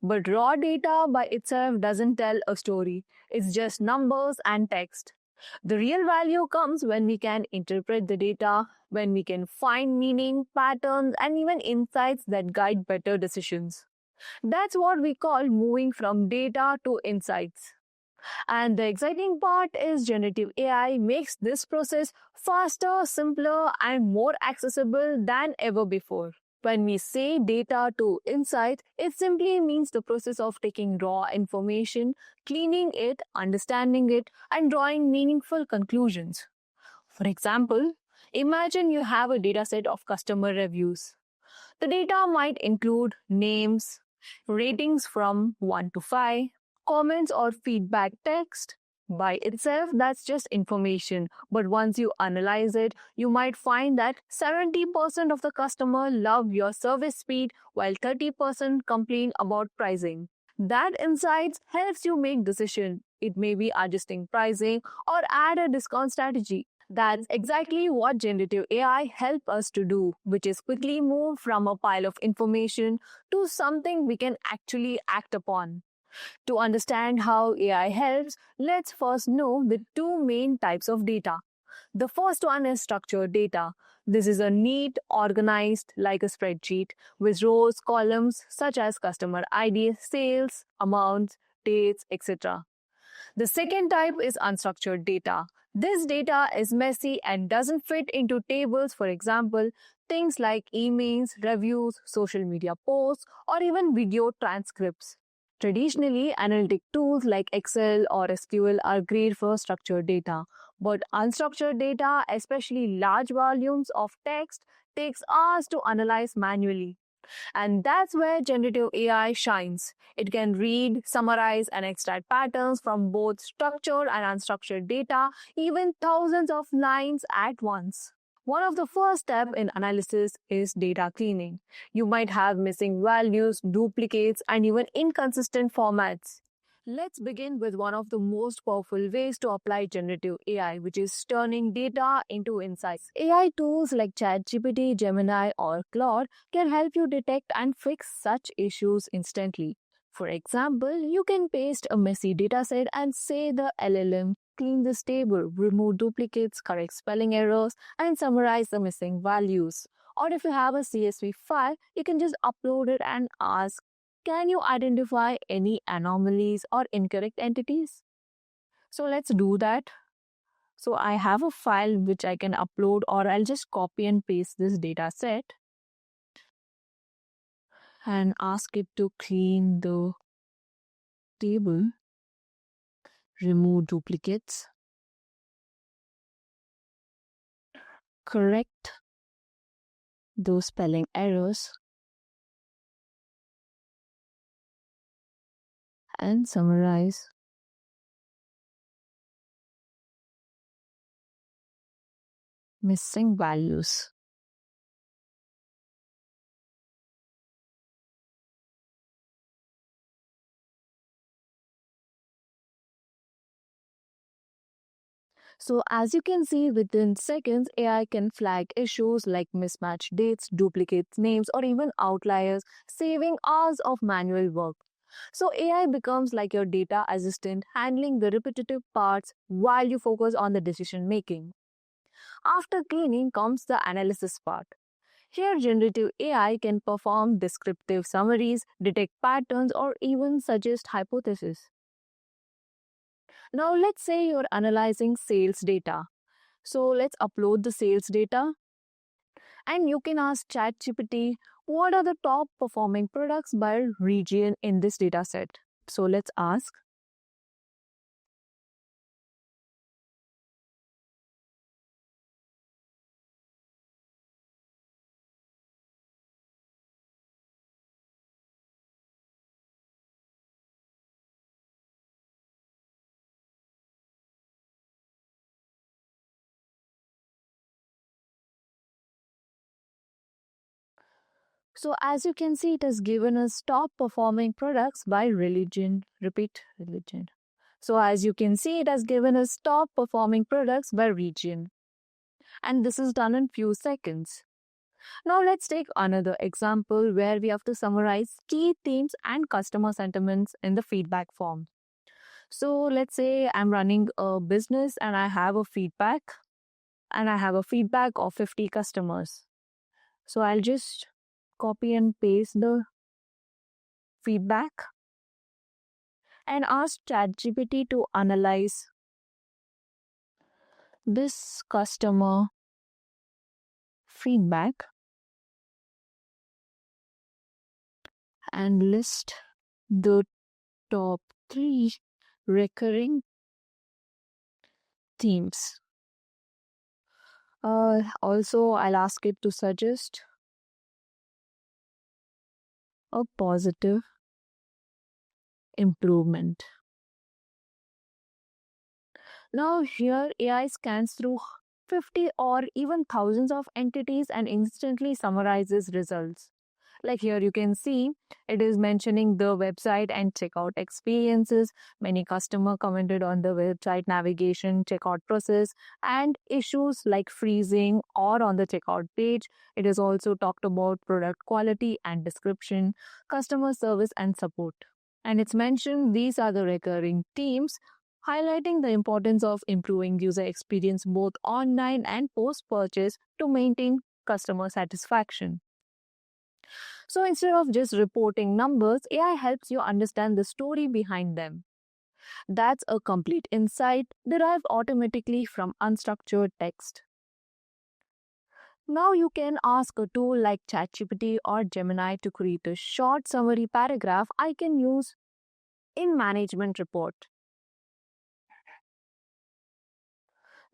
But raw data by itself doesn't tell a story, it's just numbers and text. The real value comes when we can interpret the data, when we can find meaning, patterns, and even insights that guide better decisions. That's what we call moving from data to insights. And the exciting part is generative AI makes this process faster, simpler, and more accessible than ever before. When we say data to insight, it simply means the process of taking raw information, cleaning it, understanding it, and drawing meaningful conclusions. For example, imagine you have a dataset of customer reviews. The data might include names, ratings from 1 to 5, comments or feedback text. By itself, that's just information. But once you analyze it, you might find that 70% of the customer love your service speed while 30% complain about pricing. That insights helps you make decision. It may be adjusting pricing or add a discount strategy. That's exactly what generative AI help us to do, which is quickly move from a pile of information to something we can actually act upon. To understand how AI helps, let's first know the two main types of data. The first one is structured data. This is a neat, organized, like a spreadsheet, with rows, columns such as customer ID, sales, amounts, dates, etc. The second type is unstructured data. This data is messy and doesn't fit into tables, for example, things like emails, reviews, social media posts, or even video transcripts. Traditionally, analytic tools like Excel or SQL are great for structured data, but unstructured data, especially large volumes of text, takes hours to analyze manually. And that's where generative AI shines. It can read, summarize, and extract patterns from both structured and unstructured data, even thousands of lines at once. One of the first steps in analysis is data cleaning. You might have missing values, duplicates, and even inconsistent formats. Let's begin with one of the most powerful ways to apply generative AI, which is turning data into insights. AI tools like ChatGPT, Gemini, or Claude can help you detect and fix such issues instantly. For example, you can paste a messy dataset and say the LLM clean this table, remove duplicates, correct spelling errors, and summarize the missing values. Or if you have a CSV file, you can just upload it and ask can you identify any anomalies or incorrect entities? So let's do that. So I have a file which I can upload, or I'll just copy and paste this data set and ask it to clean the table, remove duplicates, correct those spelling errors, and summarize missing values. So as you can see, within seconds, AI can flag issues like mismatched dates, duplicate names, or even outliers, saving hours of manual work. So AI becomes like your data assistant, handling the repetitive parts while you focus on the decision making. After cleaning comes the analysis part. Here, generative AI can perform descriptive summaries, detect patterns, or even suggest hypotheses. Now, let's say you're analyzing sales data. So, let's upload the sales data and you can ask ChatGPT what are the top performing products by region in this data set. So, let's ask. So, as you can see, it has given us top performing products by religion. Repeat religion. So, as you can see, it has given us top performing products by region. And this is done in few seconds. Now, let's take another example where we have to summarize key themes and customer sentiments in the feedback form. So, let's say I'm running a business and I have a feedback of 50 customers. So, I'll just copy and paste the feedback and ask ChatGPT to analyze this customer feedback and list the top 3 recurring themes. Also, I'll ask it to suggest a positive improvement. Now, here AI scans through 50 or even thousands of entities and instantly summarizes results. Like here, you can see it is mentioning the website and checkout experiences. Many customer commented on the website navigation, checkout process, and issues like freezing or on the checkout page. It is also talked about product quality and description, customer service, and support. And it's mentioned these are the recurring themes, highlighting the importance of improving user experience both online and post purchase to maintain customer satisfaction. So instead of just reporting numbers, AI helps you understand the story behind them. That's a complete insight derived automatically from unstructured text. Now you can ask a tool like ChatGPT or Gemini to create a short summary paragraph I can use in management report.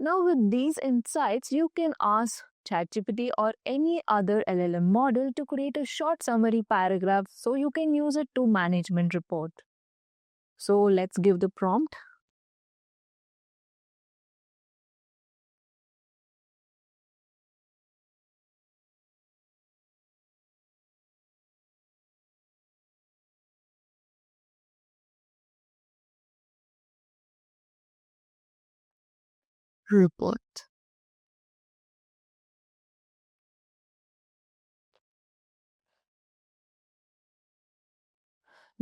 Now with these insights, you can ask ChatGPT or any other LLM model to create a short summary paragraph so you can use it to management report. So let's give the prompt. Report.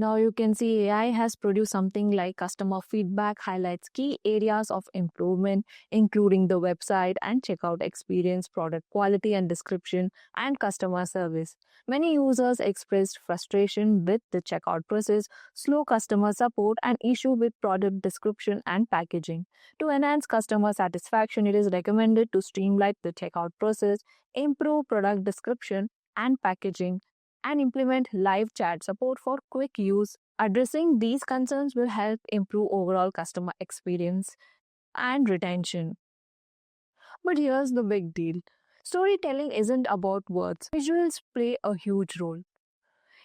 Now you can see AI has produced something like customer feedback highlights key areas of improvement, including the website and checkout experience, product quality and description, and customer service. Many users expressed frustration with the checkout process, slow customer support, and issue with product description and packaging. To enhance customer satisfaction, it is recommended to streamline the checkout process, improve product description and packaging, and implement live chat support for quick use. Addressing these concerns will help improve overall customer experience and retention. But here's the big deal: storytelling isn't about words, visuals play a huge role.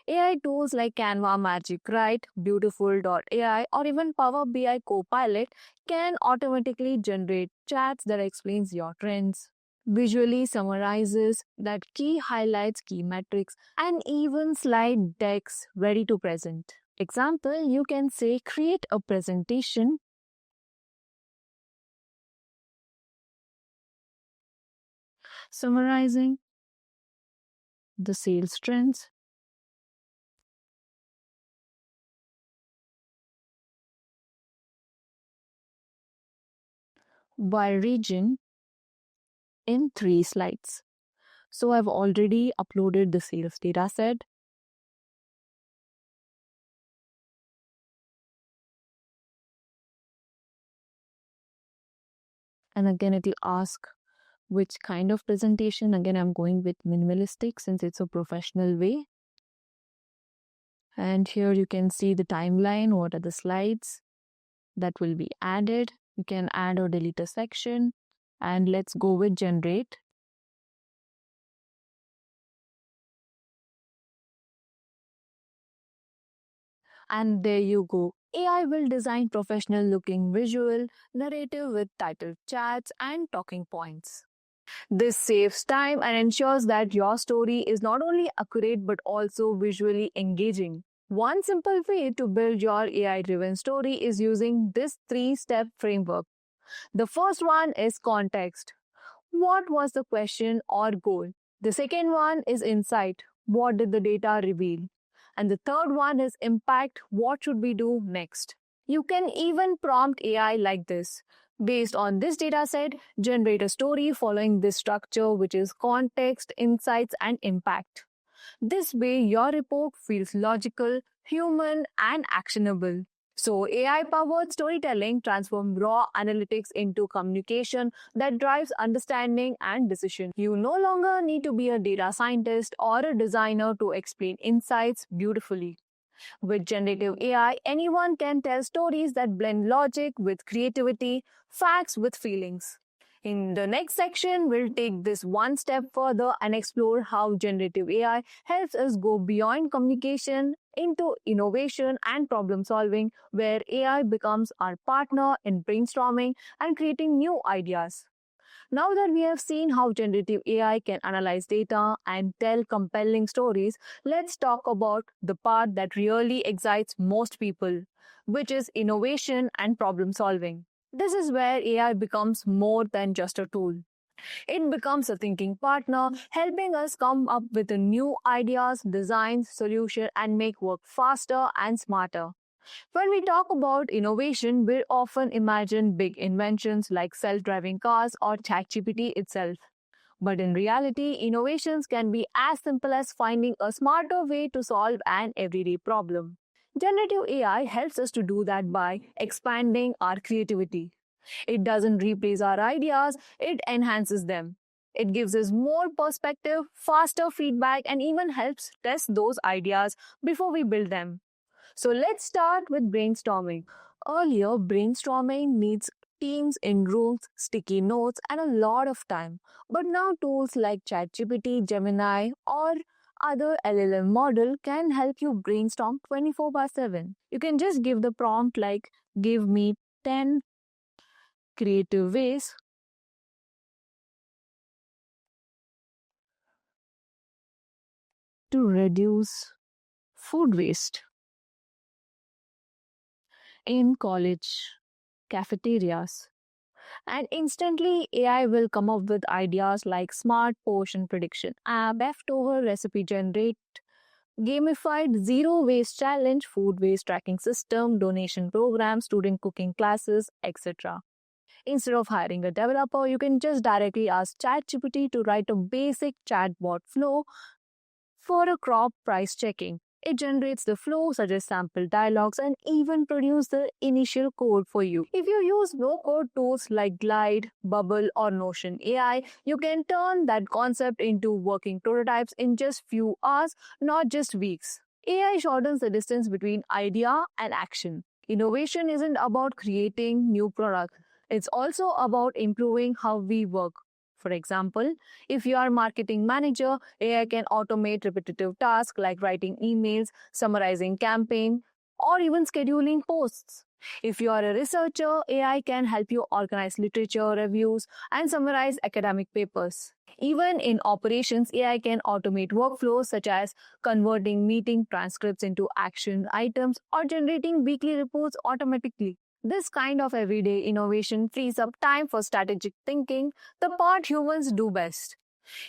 AI tools like Canva, Magic Write, Beautiful.ai, or even Power BI Copilot can automatically generate chats that explains your trends, visually summarizes that key highlights, key metrics, and even slide decks ready to present. Example, you can say create a presentation summarizing the sales trends by region in 3 slides. So I've already uploaded the sales data set, and again it will ask which kind of presentation. Again, I'm going with minimalistic since it's a professional way. And here you can see the timeline, what are the slides that will be added. You can add or delete a section, and let's go with generate. And there you go. AI will design professional looking visual narrative with title chats and talking points. This saves time and ensures that your story is not only accurate but also visually engaging. One simple way to build your AI driven story is using this 3 step framework. The first one is context. What was the question or goal? The second one is insight. What did the data reveal? And the third one is impact. What should we do next? You can even prompt AI like this. Based on this data set, generate a story following this structure, which is context, insights, and impact. This way, your report feels logical, human, and actionable. So, AI powered storytelling transforms raw analytics into communication that drives understanding and decision. You no longer need to be a data scientist or a designer to explain insights beautifully. With generative AI, anyone can tell stories that blend logic with creativity, facts with feelings. In the next section, we'll take this one step further and explore how generative AI helps us go beyond communication into innovation and problem solving, where AI becomes our partner in brainstorming and creating new ideas. Now that we have seen how generative AI can analyze data and tell compelling stories, let's talk about the part that really excites most people, which is innovation and problem solving. This is where AI becomes more than just a tool. It becomes a thinking partner, helping us come up with new ideas, designs, solutions, and make work faster and smarter. When we talk about innovation, we often imagine big inventions like self-driving cars or ChatGPT itself. But in reality, innovations can be as simple as finding a smarter way to solve an everyday problem. Generative AI helps us to do that by expanding our creativity. It doesn't replace our ideas, it enhances them. It gives us more perspective, faster feedback, and even helps test those ideas before we build them. So let's start with brainstorming. Earlier, brainstorming needs teams in rooms, sticky notes, and a lot of time. But now tools like ChatGPT, Gemini, or other LLM model can help you brainstorm 24 by 7. You can just give the prompt like give me 10 creative ways to reduce food waste in college cafeterias. And instantly, AI will come up with ideas like smart portion prediction app, leftover recipe generate, gamified zero waste challenge, food waste tracking system, donation programs, student cooking classes, etc. Instead of hiring a developer, you can just directly ask ChatGPT to write a basic chatbot flow for a crop price checking. It generates the flow, suggests sample dialogues, and even produce the initial code for you. If you use no-code tools like Glide, Bubble, or Notion AI, you can turn that concept into working prototypes in just few hours, not just weeks. AI shortens the distance between idea and action. Innovation isn't about creating new products. It's also about improving how we work. For example, if you are a marketing manager, AI can automate repetitive tasks like writing emails, summarizing campaign, or even scheduling posts. If you are a researcher, AI can help you organize literature reviews and summarize academic papers. Even in operations, AI can automate workflows such as converting meeting transcripts into action items or generating weekly reports automatically. This kind of everyday innovation frees up time for strategic thinking, the part humans do best.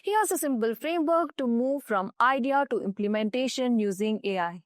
Here's a simple framework to move from idea to implementation using AI.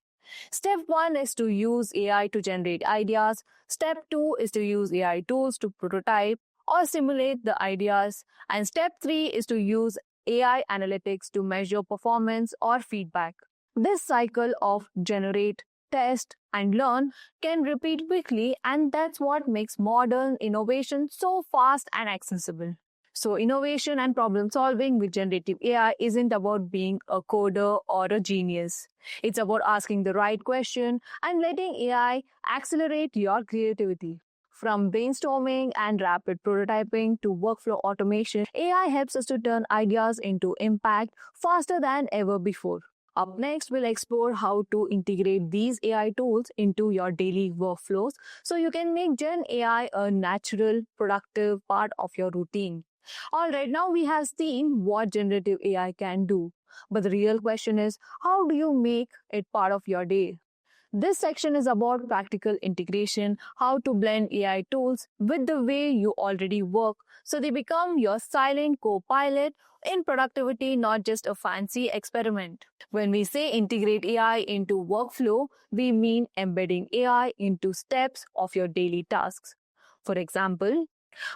Step 1 is to use AI to generate ideas. Step 2 is to use AI tools to prototype or simulate the ideas. And step 3 is to use AI analytics to measure performance or feedback. This cycle of generate, test, and learn can repeat quickly, and that's what makes modern innovation so fast and accessible. So, innovation and problem solving with generative AI isn't about being a coder or a genius. It's about asking the right question and letting AI accelerate your creativity. From brainstorming and rapid prototyping to workflow automation, AI helps us to turn ideas into impact faster than ever before. Up next, we'll explore how to integrate these AI tools into your daily workflows so you can make Gen AI a natural, productive part of your routine. All right, now we have seen what generative AI can do. But the real question is, how do you make it part of your day? This section is about practical integration, how to blend AI tools with the way you already work so they become your silent co pilot in productivity, not just a fancy experiment. When we say integrate AI into workflow, we mean embedding AI into steps of your daily tasks. For example,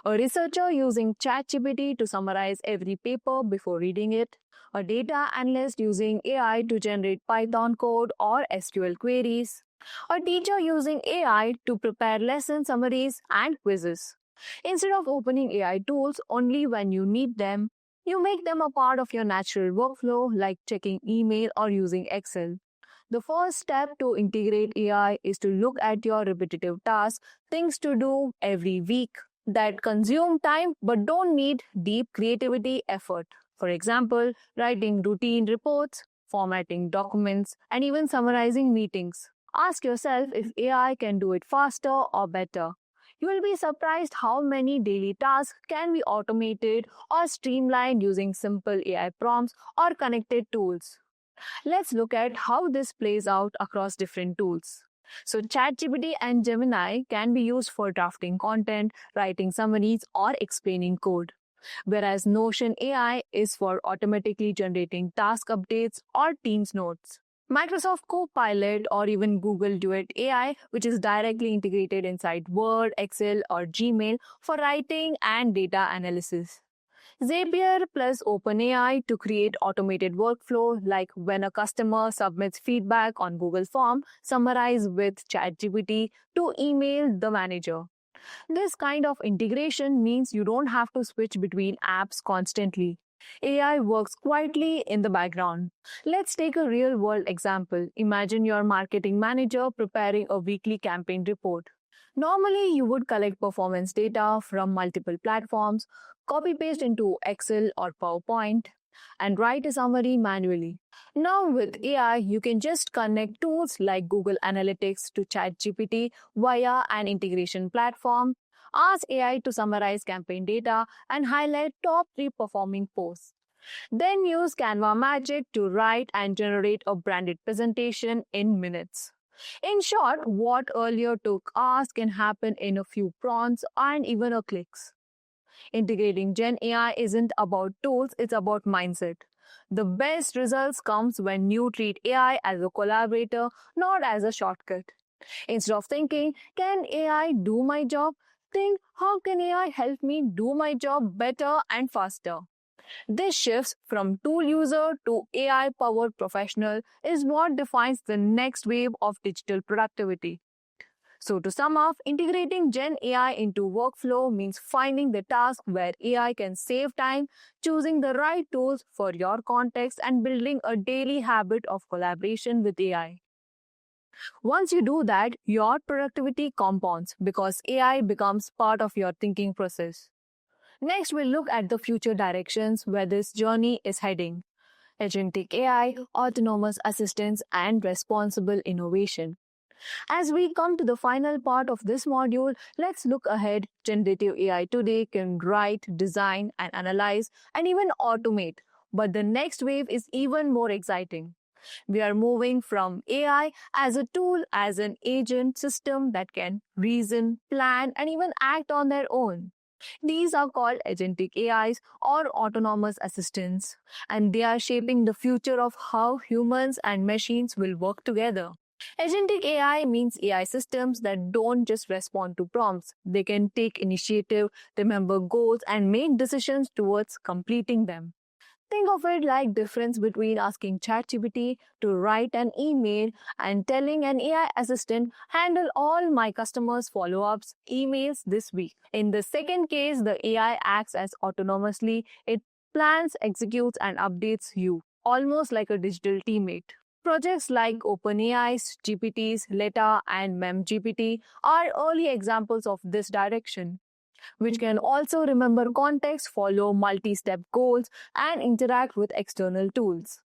a researcher using ChatGPT to summarize every paper before reading it, a data analyst using AI to generate Python code or SQL queries, a teacher using AI to prepare lesson summaries and quizzes. Instead of opening AI tools only when you need them, you make them a part of your natural workflow like checking email or using Excel. The first step to integrate AI is to look at your repetitive tasks, things to do every week that consume time but don't need deep creativity effort. For example, writing routine reports, formatting documents, and even summarizing meetings. Ask yourself if AI can do it faster or better. You will be surprised how many daily tasks can be automated or streamlined using simple AI prompts or connected tools. Let's look at how this plays out across different tools. So, ChatGPT and Gemini can be used for drafting content, writing summaries, or explaining code, whereas Notion AI is for automatically generating task updates or Teams notes. Microsoft Copilot or even Google Duet AI, which is directly integrated inside Word, Excel, or Gmail for writing and data analysis. Zapier plus OpenAI to create automated workflow like when a customer submits feedback on Google Form, summarize with ChatGPT to email the manager. This kind of integration means you don't have to switch between apps constantly. AI works quietly in the background. Let's take a real world example. Imagine your marketing manager preparing a weekly campaign report. Normally, you would collect performance data from multiple platforms, copy paste into Excel or PowerPoint, and write a summary manually. Now, with AI, you can just connect tools like Google Analytics to ChatGPT via an integration platform. Ask AI to summarize campaign data and highlight top 3 performing posts. Then use Canva Magic to write and generate a branded presentation in minutes. In short, what earlier took hours can happen in a few prompts and even a clicks. Integrating Gen AI isn't about tools, it's about mindset. The best results comes when you treat AI as a collaborator, not as a shortcut. Instead of thinking, can AI do my job? Think, how can AI help me do my job better and faster? This shifts from tool user to AI powered professional is what defines the next wave of digital productivity. So, to sum up, integrating Gen AI into workflow means finding the task where AI can save time, choosing the right tools for your context, and building a daily habit of collaboration with AI. Once you do that, your productivity compounds because AI becomes part of your thinking process. Next, we'll look at the future directions where this journey is heading: agentic AI, autonomous assistance, and responsible innovation. As we come to the final part of this module, let's look ahead. Generative AI today can write, design, and analyze, and even automate. But the next wave is even more exciting. We are moving from AI as a tool, as an agent system that can reason, plan, and even act on their own. These are called agentic AIs or autonomous assistants, and they are shaping the future of how humans and machines will work together. Agentic AI means AI systems that don't just respond to prompts. They can take initiative, remember goals, and make decisions towards completing them. Think of it like difference between asking ChatGPT to write an email and telling an AI assistant handle all my customers' follow-ups emails this week. In the second case, the AI acts as autonomously. It plans, executes, and updates you, almost like a digital teammate. Projects like OpenAI's GPT's, Leta, and MemGPT are early examples of this direction, which can also remember context, follow multi-step goals, and interact with external tools.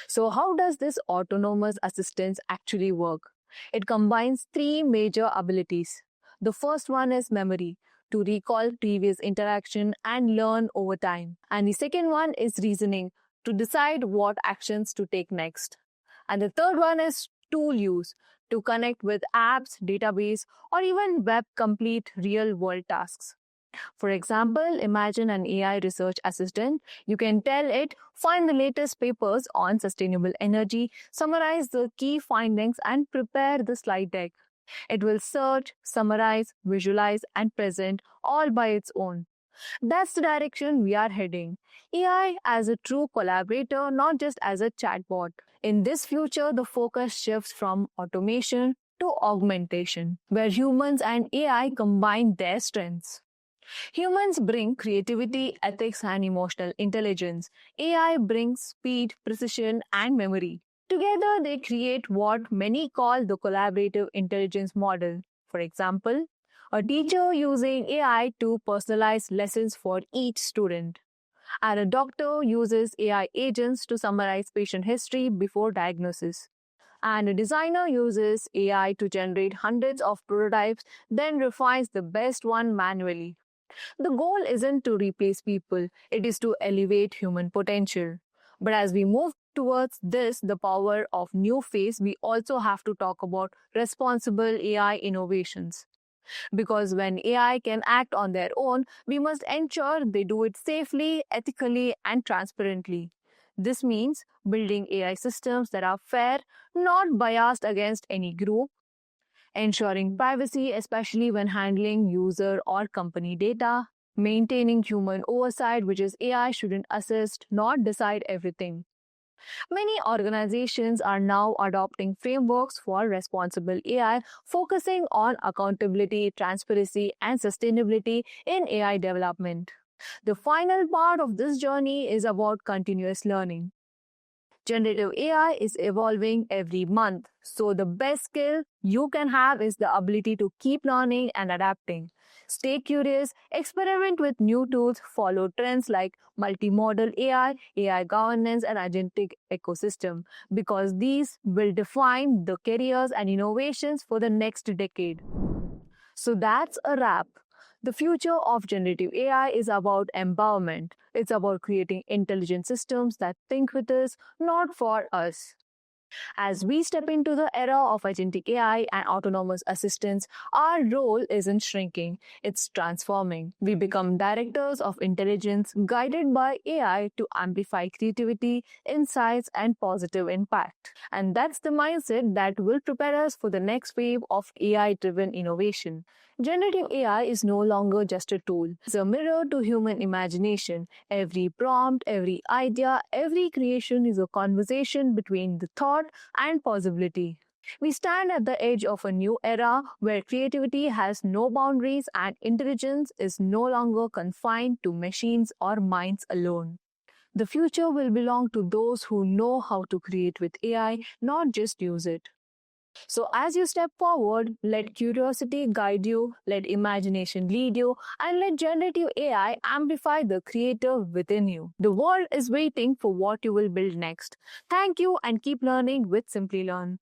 So how does this autonomous assistance actually work? It combines three major abilities. The first one is memory, to recall previous interaction and learn over time. And the second one is reasoning, to decide what actions to take next. And the third one is tool use, to connect with apps, database, or even web complete real world tasks. For example, imagine an AI research assistant. You can tell it, find the latest papers on sustainable energy, summarize the key findings, and prepare the slide deck. It will search, summarize, visualize, and present all by its own. That's the direction we are heading. AI as a true collaborator, not just as a chatbot. In this future, the focus shifts from automation to augmentation, where humans and AI combine their strengths. Humans bring creativity, ethics, and emotional intelligence. AI brings speed, precision, and memory. Together, they create what many call the collaborative intelligence model. For example, a teacher using AI to personalize lessons for each student, and a doctor uses AI agents to summarize patient history before diagnosis. And a designer uses AI to generate hundreds of prototypes, then refines the best one manually. The goal isn't to replace people, it is to elevate human potential. But as we move towards this, the power of new phase, we also have to talk about responsible AI innovations. Because when AI can act on their own, we must ensure they do it safely, ethically, and transparently. This means building AI systems that are fair, not biased against any group, ensuring privacy, especially when handling user or company data, maintaining human oversight, which is AI shouldn't assist, not decide everything. Many organizations are now adopting frameworks for responsible AI, focusing on accountability, transparency, and sustainability in AI development. The final part of this journey is about continuous learning. Generative AI is evolving every month, so the best skill you can have is the ability to keep learning and adapting. Stay curious, experiment with new tools, follow trends like multimodal AI, AI governance, and agentic ecosystem, because these will define the careers and innovations for the next decade. So that's a wrap. The future of generative AI is about empowerment. It's about creating intelligent systems that think with us, not for us. As we step into the era of agentic AI and autonomous assistance, our role isn't shrinking, it's transforming. We become directors of intelligence guided by AI to amplify creativity, insights, and positive impact. And that's the mindset that will prepare us for the next wave of AI driven innovation. Generative AI is no longer just a tool, it's a mirror to human imagination. Every prompt, every idea, every creation is a conversation between the thought and possibility. We stand at the edge of a new era where creativity has no boundaries and intelligence is no longer confined to machines or minds alone. The future will belong to those who know how to create with AI, not just use it. So, as you step forward, let curiosity guide you, let imagination lead you, and let generative AI amplify the creator within you. The world is waiting for what you will build next. Thank you and keep learning with Simply Learn.